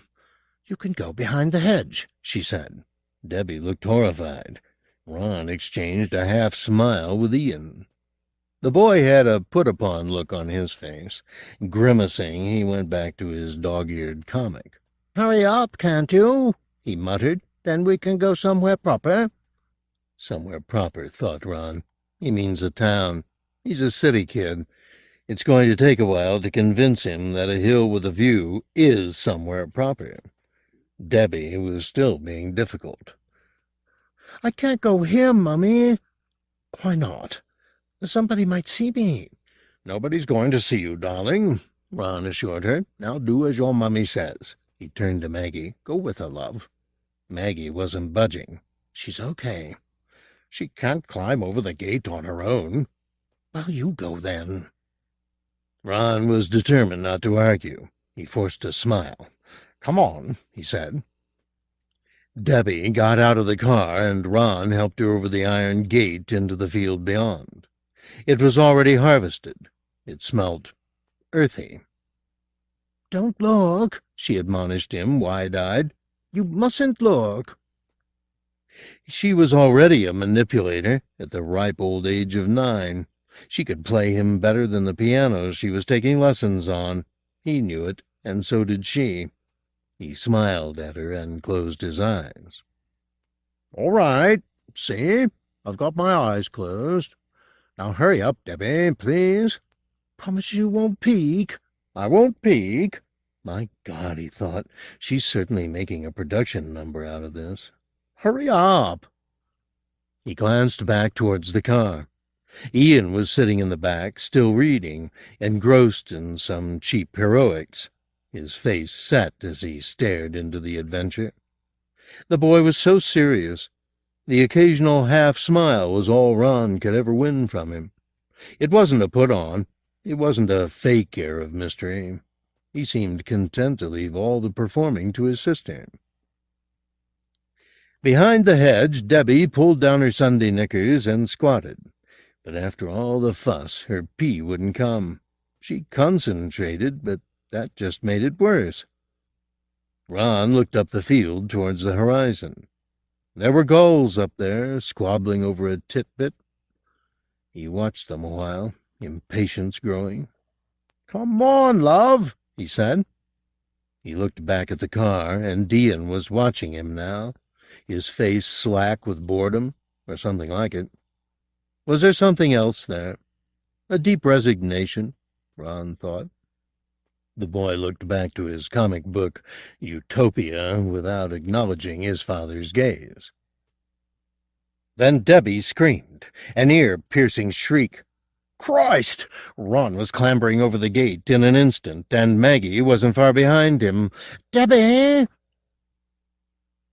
"You can go behind the hedge," she said. Debbie looked horrified. Ron exchanged a half-smile with Ian. The boy had a put-upon look on his face. Grimacing, he went back to his dog-eared comic. "Hurry up, can't you?" he muttered. "Then we can go somewhere proper." Somewhere proper, thought Ron. He means a town. He's a city kid. It's going to take a while to convince him that a hill with a view is somewhere proper. Debbie was still being difficult. "I can't go here, Mummy." "Why not?" "Somebody might see me." "Nobody's going to see you, darling," Ron assured her. "Now do as your mummy says." He turned to Maggie. "Go with her, love." Maggie wasn't budging. "She's okay." "She can't climb over the gate on her own." Well, you go then. Ron was determined not to argue. He forced a smile. Come on, he said. Debbie got out of the car, and Ron helped her over the iron gate into the field beyond. It was already harvested. It smelled earthy. Don't look, she admonished him, wide-eyed. You mustn't look. She was already a manipulator at the ripe old age of 9. She could play him better than the piano she was taking lessons on. He knew it, and so did she. He smiled at her and closed his eyes. All right, see? I've got my eyes closed. Now hurry up, Debbie, please. Promise you won't peek. I won't peek. My God, he thought, she's certainly making a production number out of this. Hurry up. He glanced back towards the car. Ian was sitting in the back, still reading, engrossed in some cheap heroics. His face set as he stared into the adventure. The boy was so serious. The occasional half-smile was all Ron could ever win from him. It wasn't a put-on. It wasn't a fake air of mystery. He seemed content to leave all the performing to his sister. Behind the hedge, Debbie pulled down her Sunday knickers and squatted. But after all the fuss, her pee wouldn't come. She concentrated, but that just made it worse. Ron looked up the field towards the horizon. There were gulls up there, squabbling over a titbit. He watched them a while, impatience growing. Come on, love, he said. He looked back at the car, and Ian was watching him now, his face slack with boredom, or something like it. Was there something else there? A deep resignation, Ron thought. The boy looked back to his comic book Utopia without acknowledging his father's gaze. Then Debbie screamed, an ear-piercing shriek. Christ! Ron was clambering over the gate in an instant, and Maggie wasn't far behind him. Debbie!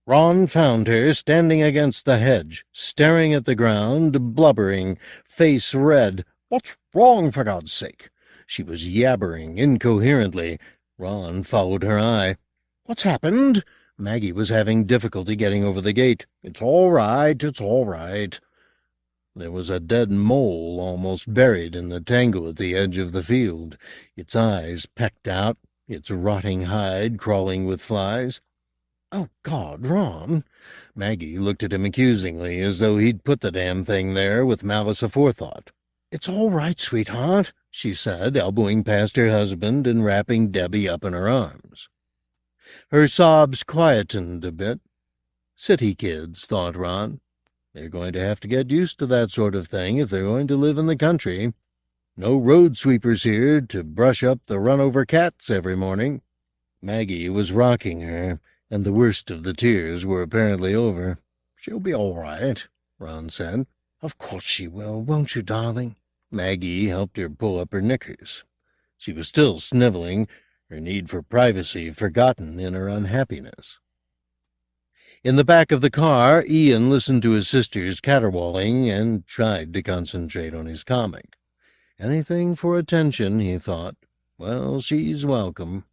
Ron found her standing against the hedge, staring at the ground, blubbering, face red. What's wrong, for God's sake? She was yabbering incoherently. Ron followed her eye. What's happened? Maggie was having difficulty getting over the gate. It's all right, it's all right. There was a dead mole almost buried in the tangle at the edge of the field, its eyes pecked out, its rotting hide crawling with flies. Oh, God, Ron! Maggie looked at him accusingly, as though he'd put the damn thing there with malice aforethought. It's all right, sweetheart, she said, elbowing past her husband and wrapping Debbie up in her arms. Her sobs quietened a bit. City kids, thought Ron. They're going to have to get used to that sort of thing if they're going to live in the country. No road sweepers here to brush up the run-over cats every morning. Maggie was rocking her, and the worst of the tears were apparently over. She'll be all right, Ron said. Of course she will, won't you, darling? Maggie helped her pull up her knickers. She was still sniveling, her need for privacy forgotten in her unhappiness. In the back of the car, Ian listened to his sister's caterwauling and tried to concentrate on his comic. Anything for attention, he thought. Well, she's welcome.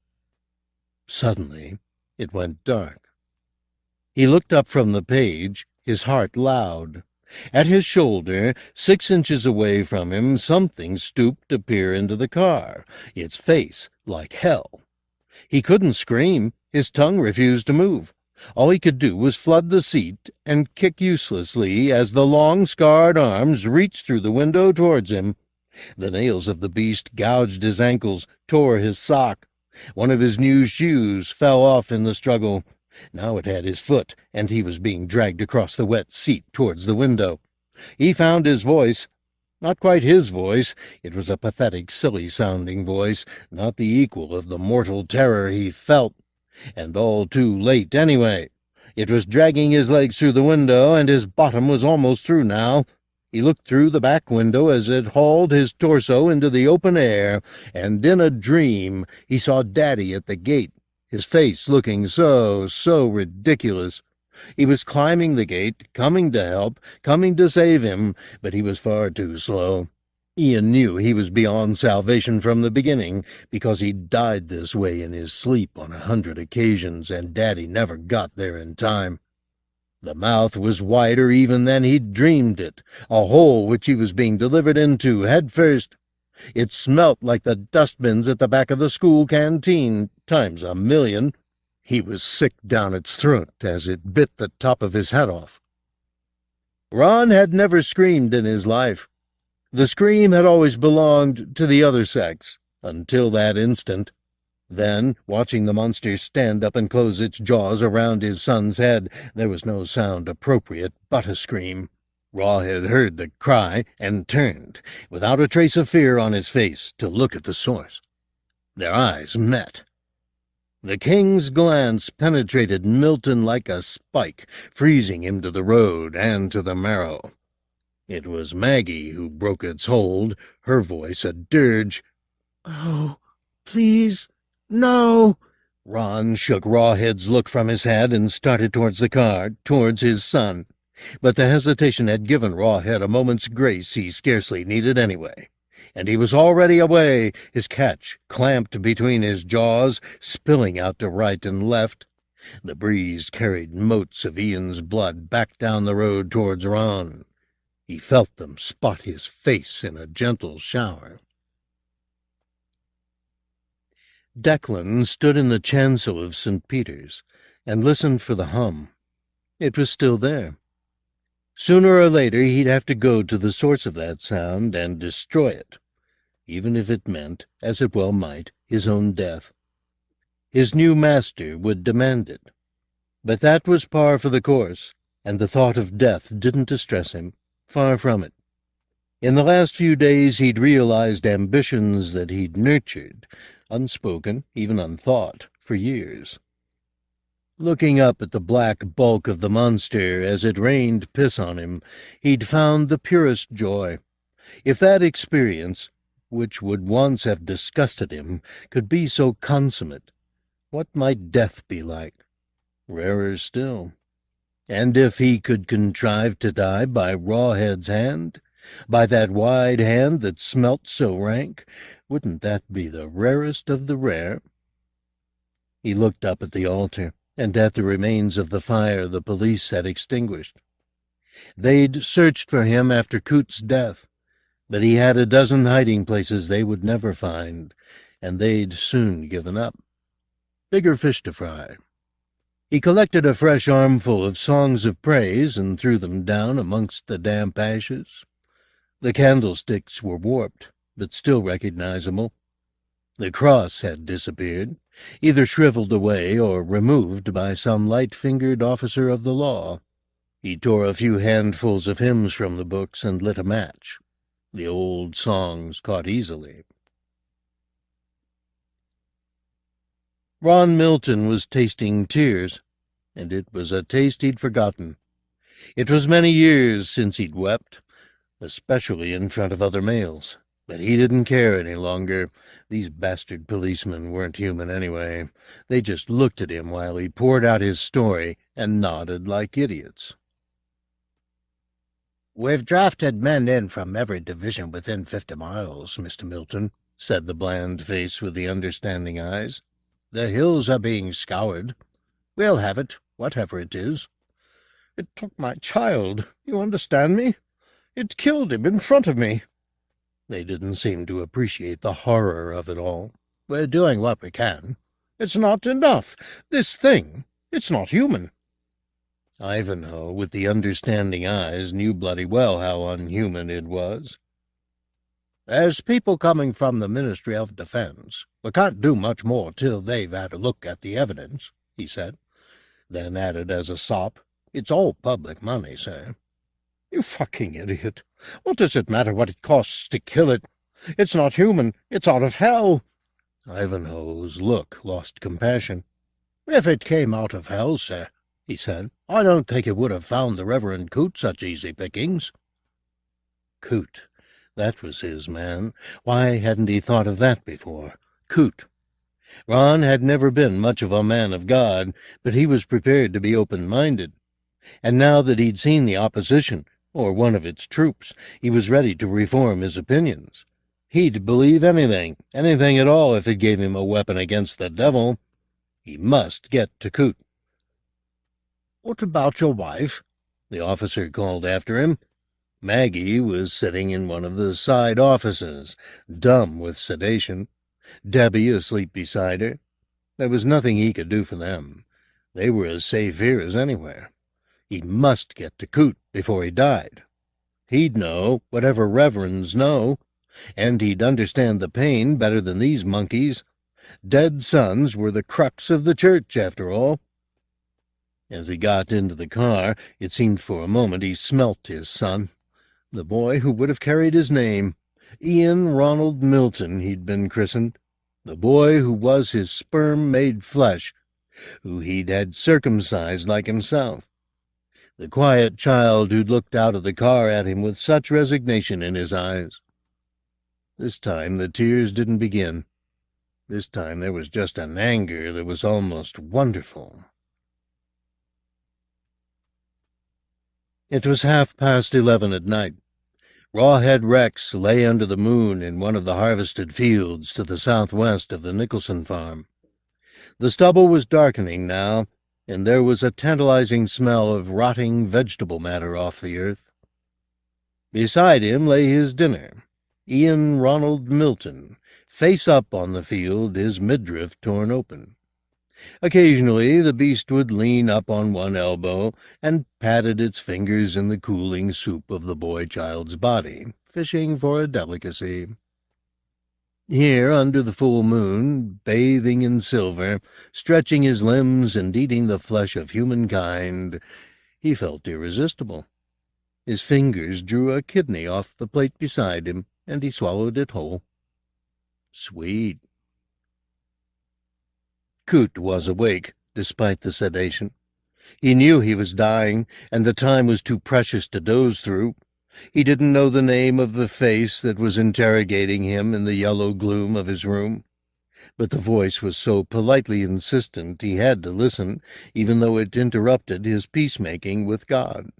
Suddenly, it went dark. He looked up from the page, his heart loud. At his shoulder, 6 inches away from him, something stooped to peer into the car, its face like hell. He couldn't scream. His tongue refused to move. All he could do was flood the seat and kick uselessly as the long, scarred arms reached through the window towards him. The nails of the beast gouged his ankles, tore his sock. One of his new shoes fell off in the struggle. Now it had his foot, and he was being dragged across the wet seat towards the window. He found his voice. Not quite his voice. It was a pathetic, silly-sounding voice, not the equal of the mortal terror he felt. And all too late, anyway. It was dragging his legs through the window, and his bottom was almost through now. He looked through the back window as it hauled his torso into the open air, and in a dream he saw Daddy at the gate, his face looking so ridiculous. He was climbing the gate, coming to help, coming to save him, but he was far too slow. Ian knew he was beyond salvation from the beginning, because he'd died this way in his sleep on 100 occasions, and Daddy never got there in time. The mouth was wider even than he'd dreamed it, a hole which he was being delivered into head first. It smelt like the dustbins at the back of the school canteen, times a million. He was sick down its throat as it bit the top of his hat off. Ron had never screamed in his life. The scream had always belonged to the other sex, until that instant. Then, watching the monster stand up and close its jaws around his son's head, there was no sound appropriate but a scream. Rawhead heard the cry and turned, without a trace of fear on his face, to look at the source. Their eyes met. The king's glance penetrated Milton like a spike, freezing him to the road and to the marrow. It was Maggie who broke its hold, her voice a dirge. "Oh, please, no!" Ron shook Rawhead's look from his head and started towards the car, towards his son. But the hesitation had given Rawhead a moment's grace he scarcely needed anyway, and he was already away, his catch clamped between his jaws, spilling out to right and left. The breeze carried motes of Ian's blood back down the road towards Ron. He felt them spot his face in a gentle shower. Declan stood in the chancel of St. Peter's and listened for the hum. It was still there. Sooner or later he'd have to go to the source of that sound and destroy it, even if it meant, as it well might, his own death. His new master would demand it. But that was par for the course, and the thought of death didn't distress him. Far from it. In the last few days he'd realized ambitions that he'd nurtured, unspoken, even unthought, for years. Looking up at the black bulk of the monster as it rained piss on him, he'd found the purest joy. If that experience, which would once have disgusted him, could be so consummate, what might death be like? Rarer still. And if he could contrive to die by Rawhead's hand, by that wide hand that smelt so rank, wouldn't that be the rarest of the rare? He looked up at the altar, and at the remains of the fire the police had extinguished. They'd searched for him after Coot's death, but he had a dozen hiding places they would never find, and they'd soon given up. Bigger fish to fry. He collected a fresh armful of songs of praise and threw them down amongst the damp ashes. The candlesticks were warped, but still recognizable. The cross had disappeared, either shriveled away or removed by some light-fingered officer of the law. He tore a few handfuls of hymns from the books and lit a match. The old songs caught easily. Ron Milton was tasting tears, and it was a taste he'd forgotten. It was many years since he'd wept, especially in front of other males. But he didn't care any longer. These bastard policemen weren't human anyway. They just looked at him while he poured out his story and nodded like idiots. "We've drafted men in from every division within 50 miles, Mr. Milton," said the bland face with the understanding eyes. "The hills are being scoured. We'll have it, whatever it is. It took my child, you understand me? It killed him in front of me." They didn't seem to appreciate the horror of it all. "We're doing what we can. It's not enough. This thing, it's not human." Ivanhoe, with the understanding eyes, knew bloody well how unhuman it was. "There's people coming from the Ministry of Defense. We can't do much more till they've had a look at the evidence," he said, then added as a sop, "It's all public money, sir." "You fucking idiot. What does it matter what it costs to kill it? It's not human. It's out of hell." Ivanhoe's look lost compassion. "If it came out of hell, sir," he said, "I don't think it would have found the Reverend Coot such easy pickings." Coot. That was his man. Why hadn't he thought of that before? Coot. Ron had never been much of a man of God, but he was prepared to be open-minded. And now that he'd seen the opposition, or one of its troops, he was ready to reform his opinions. He'd believe anything at all, if it gave him a weapon against the devil. He must get to Coot. "What about your wife?" the officer called after him. Maggie was sitting in one of the side offices, dumb with sedation, Debbie asleep beside her. There was nothing he could do for them. They were as safe here as anywhere. He must get to Coot before he died. He'd know whatever reverends know, and he'd understand the pain better than these monkeys. Dead sons were the crux of the church, after all. As he got into the car, it seemed for a moment he smelt his son, the boy who would have carried his name. Ian Ronald Milton he'd been christened, the boy who was his sperm made flesh, who he'd had circumcised like himself. The quiet child who'd looked out of the car at him with such resignation in his eyes. This time the tears didn't begin. This time there was just an anger that was almost wonderful. It was 11:30 at night. Rawhead Rex lay under the moon in one of the harvested fields to the southwest of the Nicholson farm. The stubble was darkening now, and there was a tantalizing smell of rotting vegetable matter off the earth. Beside him lay his dinner, Ian Ronald Milton, face up on the field, his midriff torn open. Occasionally the beast would lean up on one elbow and patted its fingers in the cooling soup of the boy-child's body, fishing for a delicacy. Here, under the full moon, bathing in silver, stretching his limbs and eating the flesh of humankind, he felt irresistible. His fingers drew a kidney off the plate beside him, and he swallowed it whole. Sweet. Coot was awake, despite the sedation. He knew he was dying, and the time was too precious to doze through. He didn't know the name of the face that was interrogating him in the yellow gloom of his room, but the voice was so politely insistent he had to listen, even though it interrupted his peacemaking with God.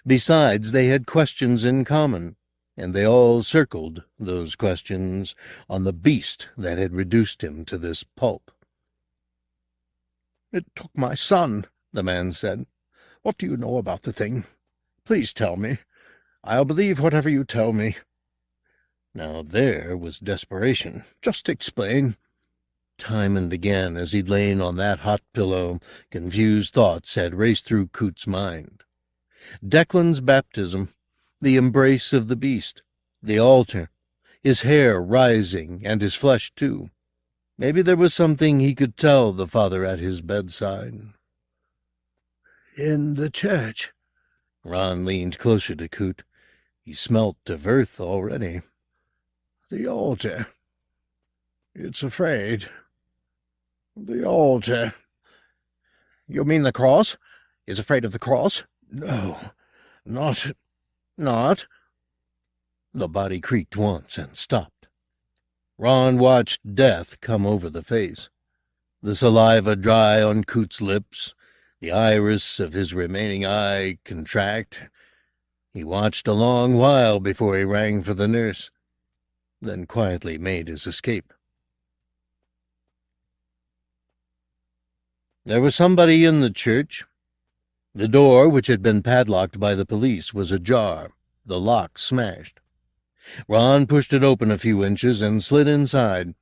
Besides, they had questions in common, and they all circled, those questions, on the beast that had reduced him to this pulp. "It took my son," the man said. "What do you know about the thing? Please tell me. I'll believe whatever you tell me." Now there was desperation. "Just explain." Time and again, as he'd lain on that hot pillow, confused thoughts had raced through Coot's mind. Declan's baptism, the embrace of the beast, the altar, his hair rising, and his flesh too. Maybe there was something he could tell the father at his bedside. "In the church." Ron leaned closer to Coot. He smelt of earth already. "The altar. It's afraid. The altar." "You mean the cross? Is afraid of the cross?" "No, Not. The body creaked once and stopped. Ron watched death come over the face, the saliva dry on Coot's lips, the iris of his remaining eye contract. He watched a long while before he rang for the nurse, then quietly made his escape. There was somebody in the church. The door, which had been padlocked by the police, was ajar, the lock smashed. Ron pushed it open a few inches and slid inside.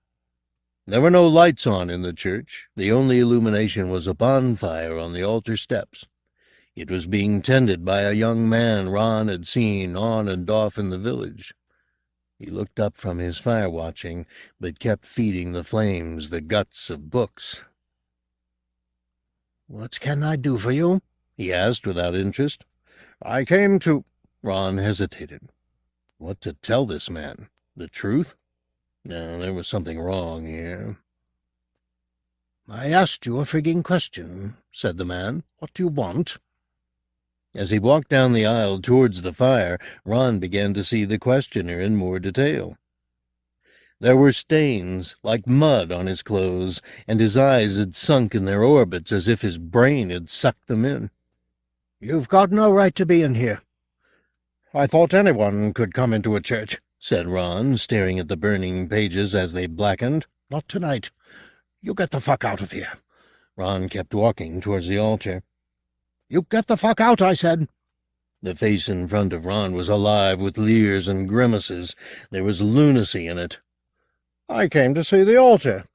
There were no lights on in the church. The only illumination was a bonfire on the altar steps. It was being tended by a young man Ron had seen on and off in the village. He looked up from his fire-watching, but kept feeding the flames the guts of books. "What can I do for you?" he asked without interest. "I came to—" Ron hesitated. What to tell this man? The truth? No, there was something wrong here. "I asked you a frigging question," said the man. "What do you want?" As he walked down the aisle towards the fire, Ron began to see the questioner in more detail. There were stains, like mud, on his clothes, and his eyes had sunk in their orbits as if his brain had sucked them in. "You've got no right to be in here. I thought anyone could come into a church, said Ron, staring at the burning pages as they blackened. Not tonight. You get the fuck out of here. Ron kept walking towards the altar. You get the fuck out, I said. The face in front of Ron was alive with leers and grimaces. There was lunacy in it. I came to see the altar.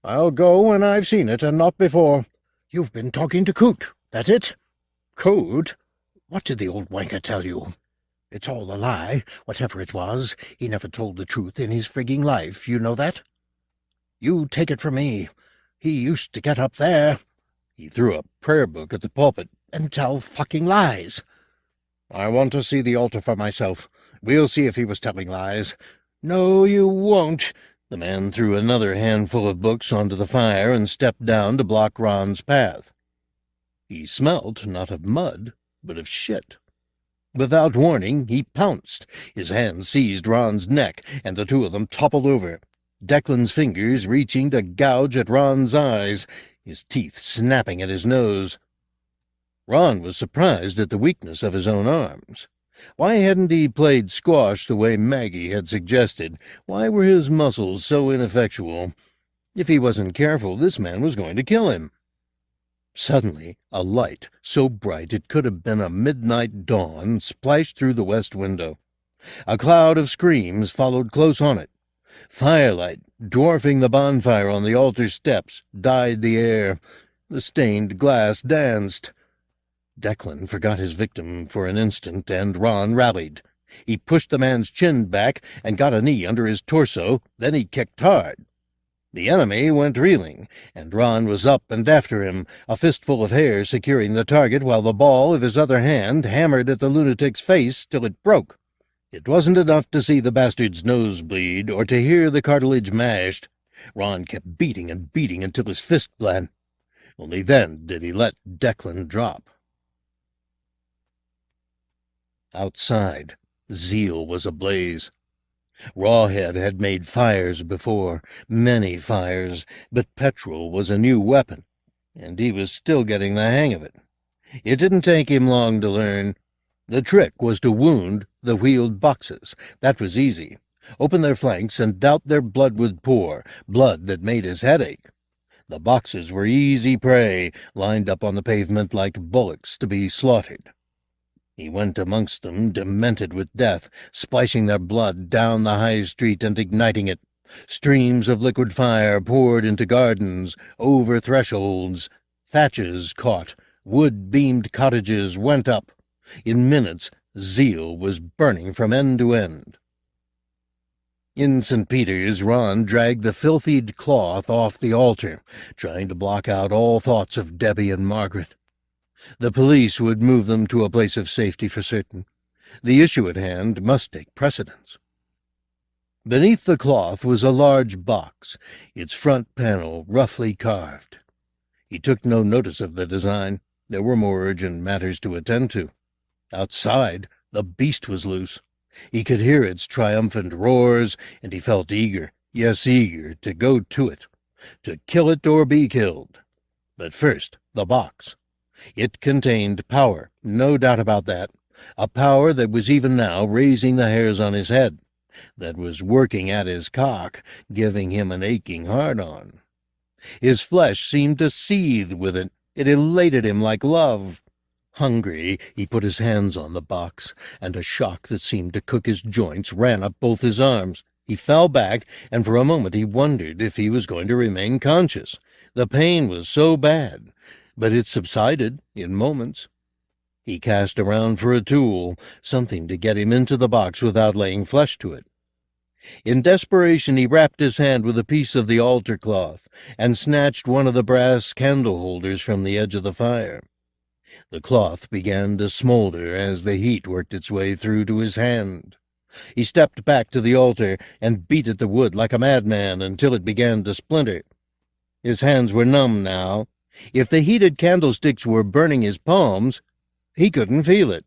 I'll go when I've seen it, and not before. You've been talking to Coot, that's it? Coot? What did the old wanker tell you? It's all a lie, whatever it was. He never told the truth in his frigging life, you know that? You take it from me. He used to get up there. He threw a prayer book at the pulpit and tell fucking lies. I want to see the altar for myself. We'll see if he was telling lies. No, you won't. The man threw another handful of books onto the fire and stepped down to block Ron's path. He smelt not of mud, but of shit. Without warning, he pounced. His hand seized Ron's neck, and the two of them toppled over, Declan's fingers reaching to gouge at Ron's eyes, his teeth snapping at his nose. Ron was surprised at the weakness of his own arms. Why hadn't he played squash the way Maggie had suggested? Why were his muscles so ineffectual? If he wasn't careful, this man was going to kill him. Suddenly, a light, so bright it could have been a midnight dawn, splashed through the west window. A cloud of screams followed close on it. Firelight, dwarfing the bonfire on the altar steps, dyed the air. The stained glass danced. Declan forgot his victim for an instant, and Ron rallied. He pushed the man's chin back and got a knee under his torso, then he kicked hard. The enemy went reeling, and Ron was up and after him, a fistful of hair securing the target while the ball of his other hand hammered at the lunatic's face till it broke. It wasn't enough to see the bastard's nose bleed or to hear the cartilage mashed. Ron kept beating and beating until his fist bled. Only then did he let Declan drop. Outside, zeal was ablaze. Rawhead had made fires before, many fires, but petrol was a new weapon, and he was still getting the hang of it. It didn't take him long to learn. The trick was to wound the wheeled boxes. That was easy. Open their flanks and doubt their blood would pour, blood that made his head ache. The boxes were easy prey, lined up on the pavement like bullocks to be slaughtered. He went amongst them, demented with death, splashing their blood down the high street and igniting it. Streams of liquid fire poured into gardens, over thresholds. Thatches caught. Wood-beamed cottages went up. In minutes, zeal was burning from end to end. In St. Peter's, Ron dragged the filthied cloth off the altar, trying to block out all thoughts of Debbie and Margaret. The police would move them to a place of safety for certain. The issue at hand must take precedence. Beneath the cloth was a large box, its front panel roughly carved. He took no notice of the design. There were more urgent matters to attend to. Outside, the beast was loose. He could hear its triumphant roars, and he felt eager, yes, eager, to go to it, to kill it or be killed. But first, the box. It contained power, no doubt about that, a power that was even now raising the hairs on his head, that was working at his cock, giving him an aching hard-on. His flesh seemed to seethe with it. It elated him like love. Hungry, he put his hands on the box, and a shock that seemed to cook his joints ran up both his arms. He fell back, and for a moment he wondered if he was going to remain conscious. The pain was so bad, but it subsided in moments. He cast around for a tool, something to get him into the box without laying flesh to it. In desperation he wrapped his hand with a piece of the altar cloth, and snatched one of the brass candle holders from the edge of the fire. The cloth began to smolder as the heat worked its way through to his hand. He stepped back to the altar and beat at the wood like a madman until it began to splinter. His hands were numb now. If the heated candlesticks were burning his palms, he couldn't feel it.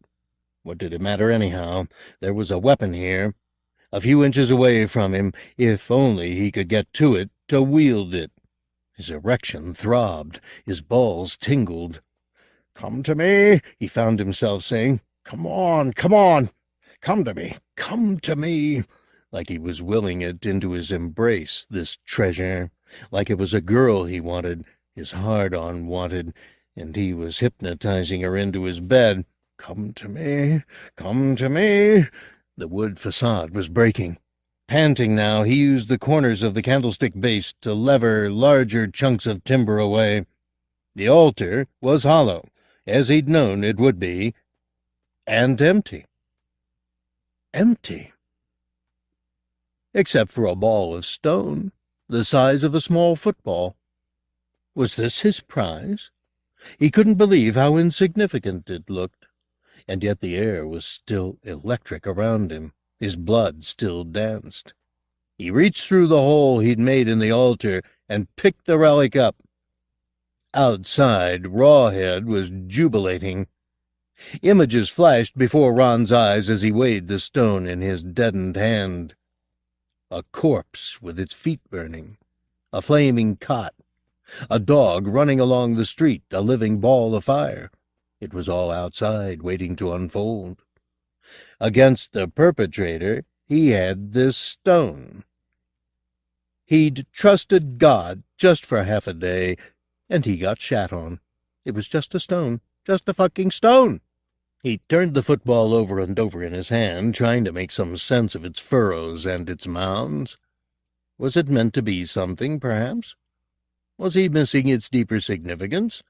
What did it matter anyhow? There was a weapon here, a few inches away from him, if only he could get to it, to wield it. His erection throbbed, his balls tingled. "Come to me," he found himself saying. "Come on, come on. Come to me, come to me, like he was willing it into his embrace, this treasure, like it was a girl he wanted, his hard-on wanted, and he was hypnotizing her into his bed. Come to me, come to me. The wood facade was breaking. Panting now, he used the corners of the candlestick base to lever larger chunks of timber away. The altar was hollow, as he'd known it would be, and empty. Empty. Except for a ball of stone, the size of a small football. Was this his prize? He couldn't believe how insignificant it looked, and yet the air was still electric around him. His blood still danced. He reached through the hole he'd made in the altar and picked the relic up. Outside, Rawhead was jubilating. Images flashed before Ron's eyes as he weighed the stone in his deadened hand. A corpse with its feet burning, a flaming cot, a dog running along the street, a living ball of fire. It was all outside, waiting to unfold. Against the perpetrator, he had this stone. He'd trusted God just for half a day, and he got shat on. It was just a stone, just a fucking stone. He turned the football over and over in his hand, trying to make some sense of its furrows and its mounds. Was it meant to be something, perhaps? Was he missing its deeper significance?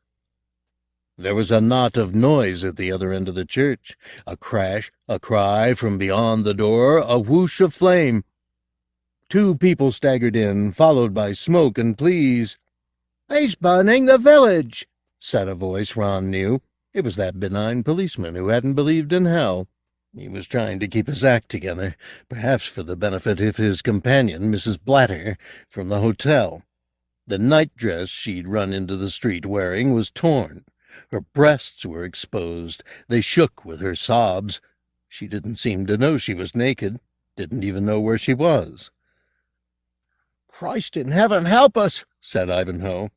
There was a knot of noise at the other end of the church, a crash, a cry from beyond the door, a whoosh of flame. 2 people staggered in, followed by smoke and pleas. "He's burning the village," said a voice Ron knew. It was that benign policeman who hadn't believed in hell. He was trying to keep his act together, perhaps for the benefit of his companion, Mrs. Blatter, from the hotel. The nightdress she'd run into the street wearing was torn. Her breasts were exposed. They shook with her sobs. She didn't seem to know she was naked, didn't even know where she was. "Christ in heaven, help us," said Ivanhoe.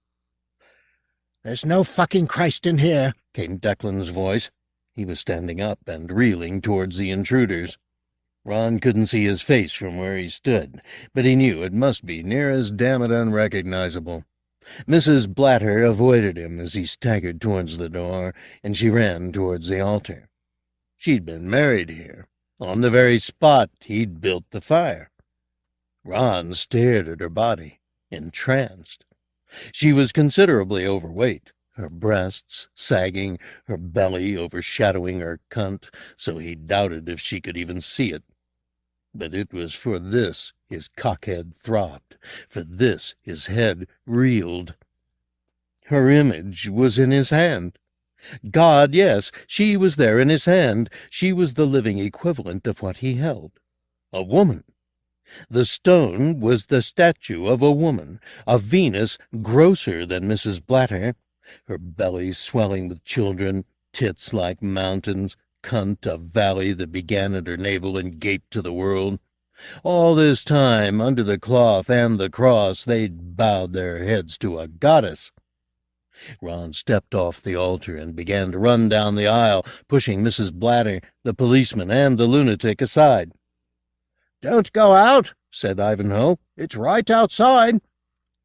"There's no fucking Christ in here," came Declan's voice. He was standing up and reeling towards the intruders. Ron couldn't see his face from where he stood, but he knew it must be near as damn it unrecognizable. Mrs. Blatter avoided him as he staggered towards the door, and she ran towards the altar. She'd been married here, on the very spot he'd built the fire. Ron stared at her body, entranced. She was considerably overweight, her breasts sagging, her belly overshadowing her cunt, so he doubted if she could even see it. But it was for this his cockhead throbbed, for this his head reeled. Her image was in his hand. God, yes, she was there in his hand. She was the living equivalent of what he held. A woman. The stone was the statue of a woman, a Venus grosser than Mrs. Blatter, her belly swelling with children, tits like mountains, cunt a valley that began at her navel and gaped to the world. All this time, under the cloth and the cross, they'd bowed their heads to a goddess. Ron stepped off the altar and began to run down the aisle, pushing Mrs. Blatter, the policeman, and the lunatic aside. "Don't go out," said Ivanhoe. "It's right outside."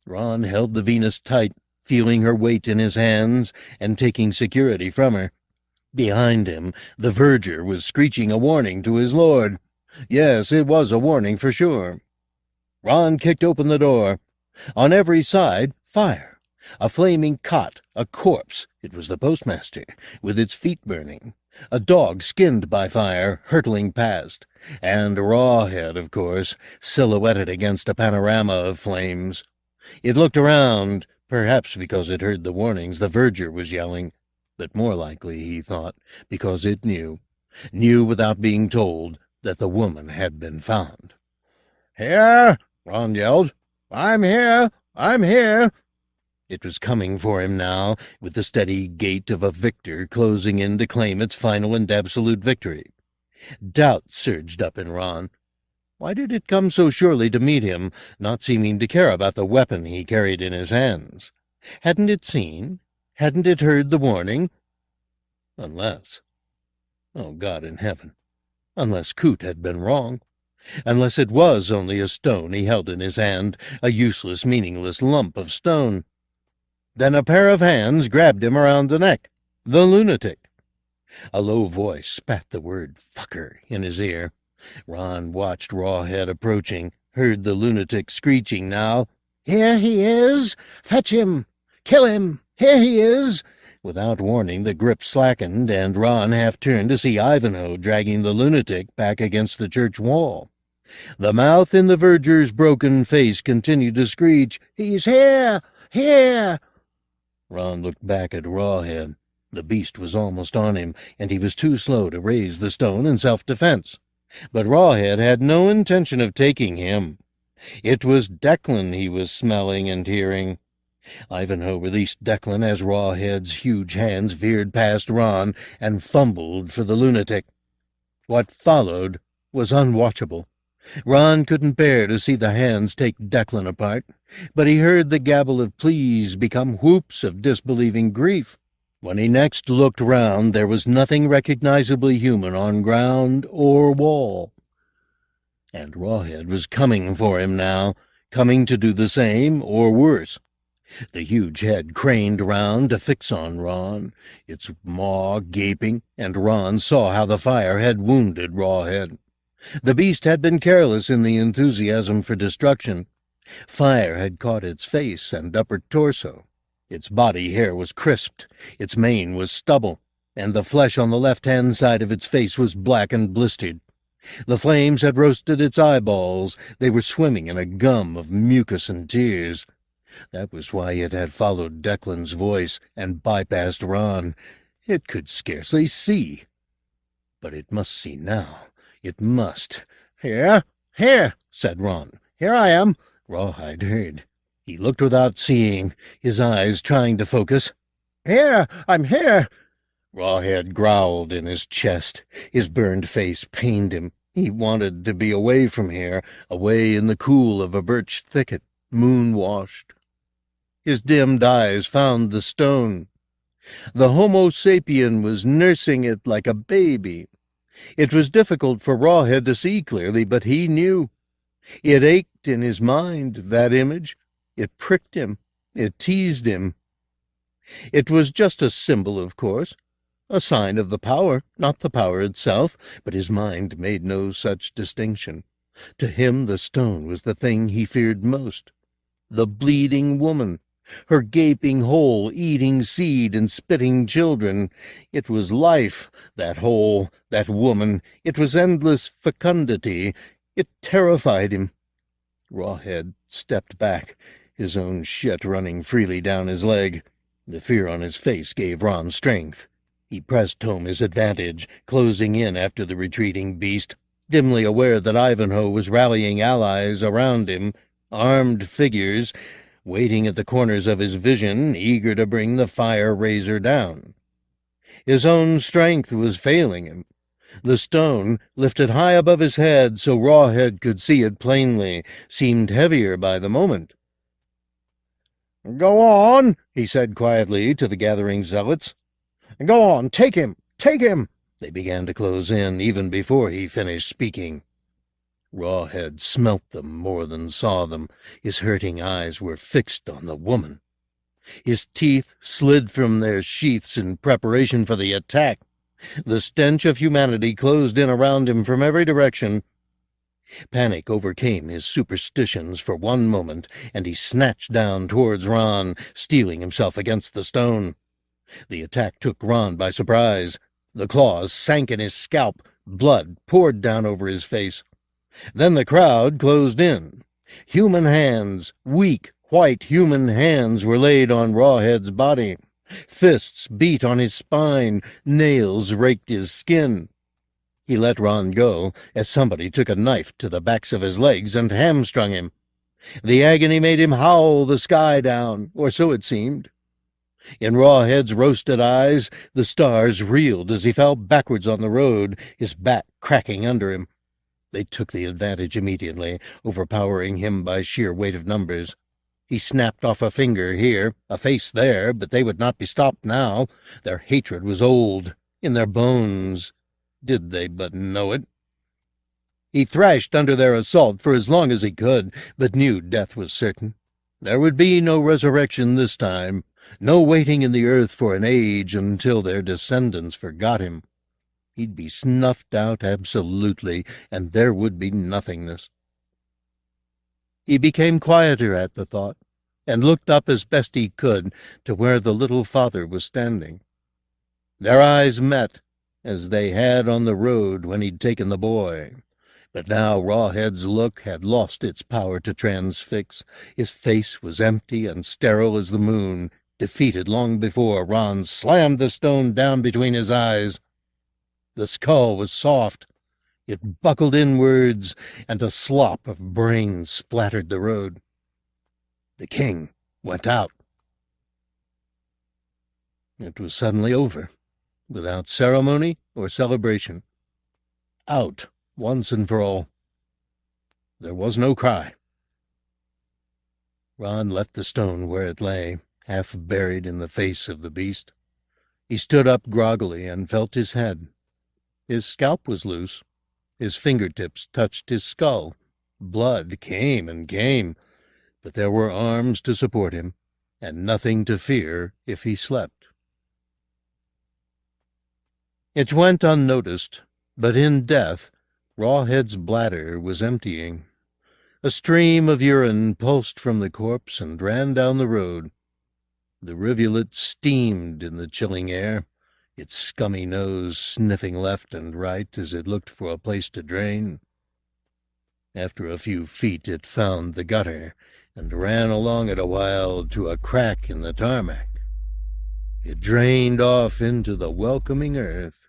Ron held the Venus tight, feeling her weight in his hands and taking security from her. Behind him, the verger was screeching a warning to his lord. Yes, it was a warning for sure. Ron kicked open the door. On every side, fire. A flaming cot, a corpse, it was the postmaster, with its feet burning. A dog skinned by fire, hurtling past. And Rawhead, of course, silhouetted against a panorama of flames. It looked around, perhaps because it heard the warnings the verger was yelling, but more likely, he thought, because it knew without being told, that the woman had been found. "Here!" Ron yelled. "I'm here! I'm here!" It was coming for him now, with the steady gait of a victor closing in to claim its final and absolute victory. Doubt surged up in Ron. Why did it come so surely to meet him, not seeming to care about the weapon he carried in his hands? Hadn't it seen? Hadn't it heard the warning? Unless... Oh, God in heaven! unless Coot had been wrong, unless it was only a stone he held in his hand, a useless, meaningless lump of stone. Then a pair of hands grabbed him around the neck. The lunatic. A low voice spat the word "fucker" in his ear. Ron watched Rawhead approaching, heard the lunatic screeching now. "Here he is! Fetch him! Kill him! Here he is!" Without warning, the grip slackened, and Ron half turned to see Ivanhoe dragging the lunatic back against the church wall. The mouth in the verger's broken face continued to screech, "He's here! Here!" Ron looked back at Rawhead. The beast was almost on him, and he was too slow to raise the stone in self-defense. But Rawhead had no intention of taking him. It was Declan he was smelling and hearing. Ivanhoe released Declan as Rawhead's huge hands veered past Ron and fumbled for the lunatic. What followed was unwatchable. Ron couldn't bear to see the hands take Declan apart, but he heard the gabble of pleas become whoops of disbelieving grief. When he next looked round, there was nothing recognizably human on ground or wall. And Rawhead was coming for him now, coming to do the same or worse. The huge head craned round to fix on Ron, its maw gaping, and Ron saw how the fire had wounded Rawhead. The beast had been careless in the enthusiasm for destruction. Fire had caught its face and upper torso. Its body hair was crisped, its mane was stubble, and the flesh on the left-hand side of its face was black and blistered. The flames had roasted its eyeballs. They were swimming in a gum of mucus and tears. That was why it had followed Declan's voice and bypassed Ron. It could scarcely see. But it must see now. It must. "Here, here," said Ron. "Here I am." Rawhide heard. He looked without seeing, his eyes trying to focus. "Here, I'm here." Rawhead growled in his chest. His burned face pained him. He wanted to be away from here, away in the cool of a birch thicket, moon-washed. His dimmed eyes found the stone. The Homo sapien was nursing it like a baby. It was difficult for Rawhead to see clearly, but he knew. It ached in his mind, that image. It pricked him. It teased him. It was just a symbol, of course, a sign of the power, not the power itself, but his mind made no such distinction. To him the stone was the thing he feared most. The bleeding woman, her gaping hole eating seed and spitting children. It was life, that hole, that woman. It was endless fecundity. It terrified him. Rawhead stepped back, his own shit running freely down his leg. The fear on his face gave Ron strength. He pressed home his advantage, closing in after the retreating beast, dimly aware that Ivanhoe was rallying allies around him, armed figures, waiting at the corners of his vision, eager to bring the fire-razor down. His own strength was failing him. The stone, lifted high above his head so Rawhead could see it plainly, seemed heavier by the moment. "Go on," he said quietly to the gathering zealots. "Go on, take him, take him!" They began to close in even before he finished speaking. Rawhead smelt them more than saw them. His hurting eyes were fixed on the woman. His teeth slid from their sheaths in preparation for the attack. The stench of humanity closed in around him from every direction. Panic overcame his superstitions for one moment, and he snatched down towards Ron, steeling himself against the stone. The attack took Ron by surprise. The claws sank in his scalp. Blood poured down over his face. Then the crowd closed in. Human hands, weak, white human hands, were laid on Rawhead's body. Fists beat on his spine. Nails raked his skin. He let Ron go as somebody took a knife to the backs of his legs and hamstrung him. The agony made him howl the sky down, or so it seemed. In Rawhead's roasted eyes, the stars reeled as he fell backwards on the road, his back cracking under him. They took the advantage immediately, overpowering him by sheer weight of numbers. He snapped off a finger here, a face there, but they would not be stopped now. Their hatred was old, in their bones. Did they but know it? He thrashed under their assault for as long as he could, but knew death was certain. There would be no resurrection this time, no waiting in the earth for an age until their descendants forgot him. He'd be snuffed out absolutely, and there would be nothingness. He became quieter at the thought, and looked up as best he could to where the little father was standing. Their eyes met, as they had on the road when he'd taken the boy. But now Rawhead's look had lost its power to transfix. His face was empty and sterile as the moon, defeated long before Ron slammed the stone down between his eyes. The skull was soft. It buckled inwards, and a slop of brains splattered the road. The king went out. It was suddenly over, without ceremony or celebration. Out, once and for all. There was no cry. Ron left the stone where it lay, half buried in the face of the beast. He stood up groggily and felt his head. His scalp was loose. His fingertips touched his skull. Blood came and came, but there were arms to support him, and nothing to fear if he slept. It went unnoticed, but in death, Rawhead's bladder was emptying. A stream of urine pulsed from the corpse and ran down the road. The rivulet steamed in the chilling air, its scummy nose sniffing left and right as it looked for a place to drain. After a few feet it found the gutter, and ran along it a while to a crack in the tarmac. It drained off into the welcoming earth.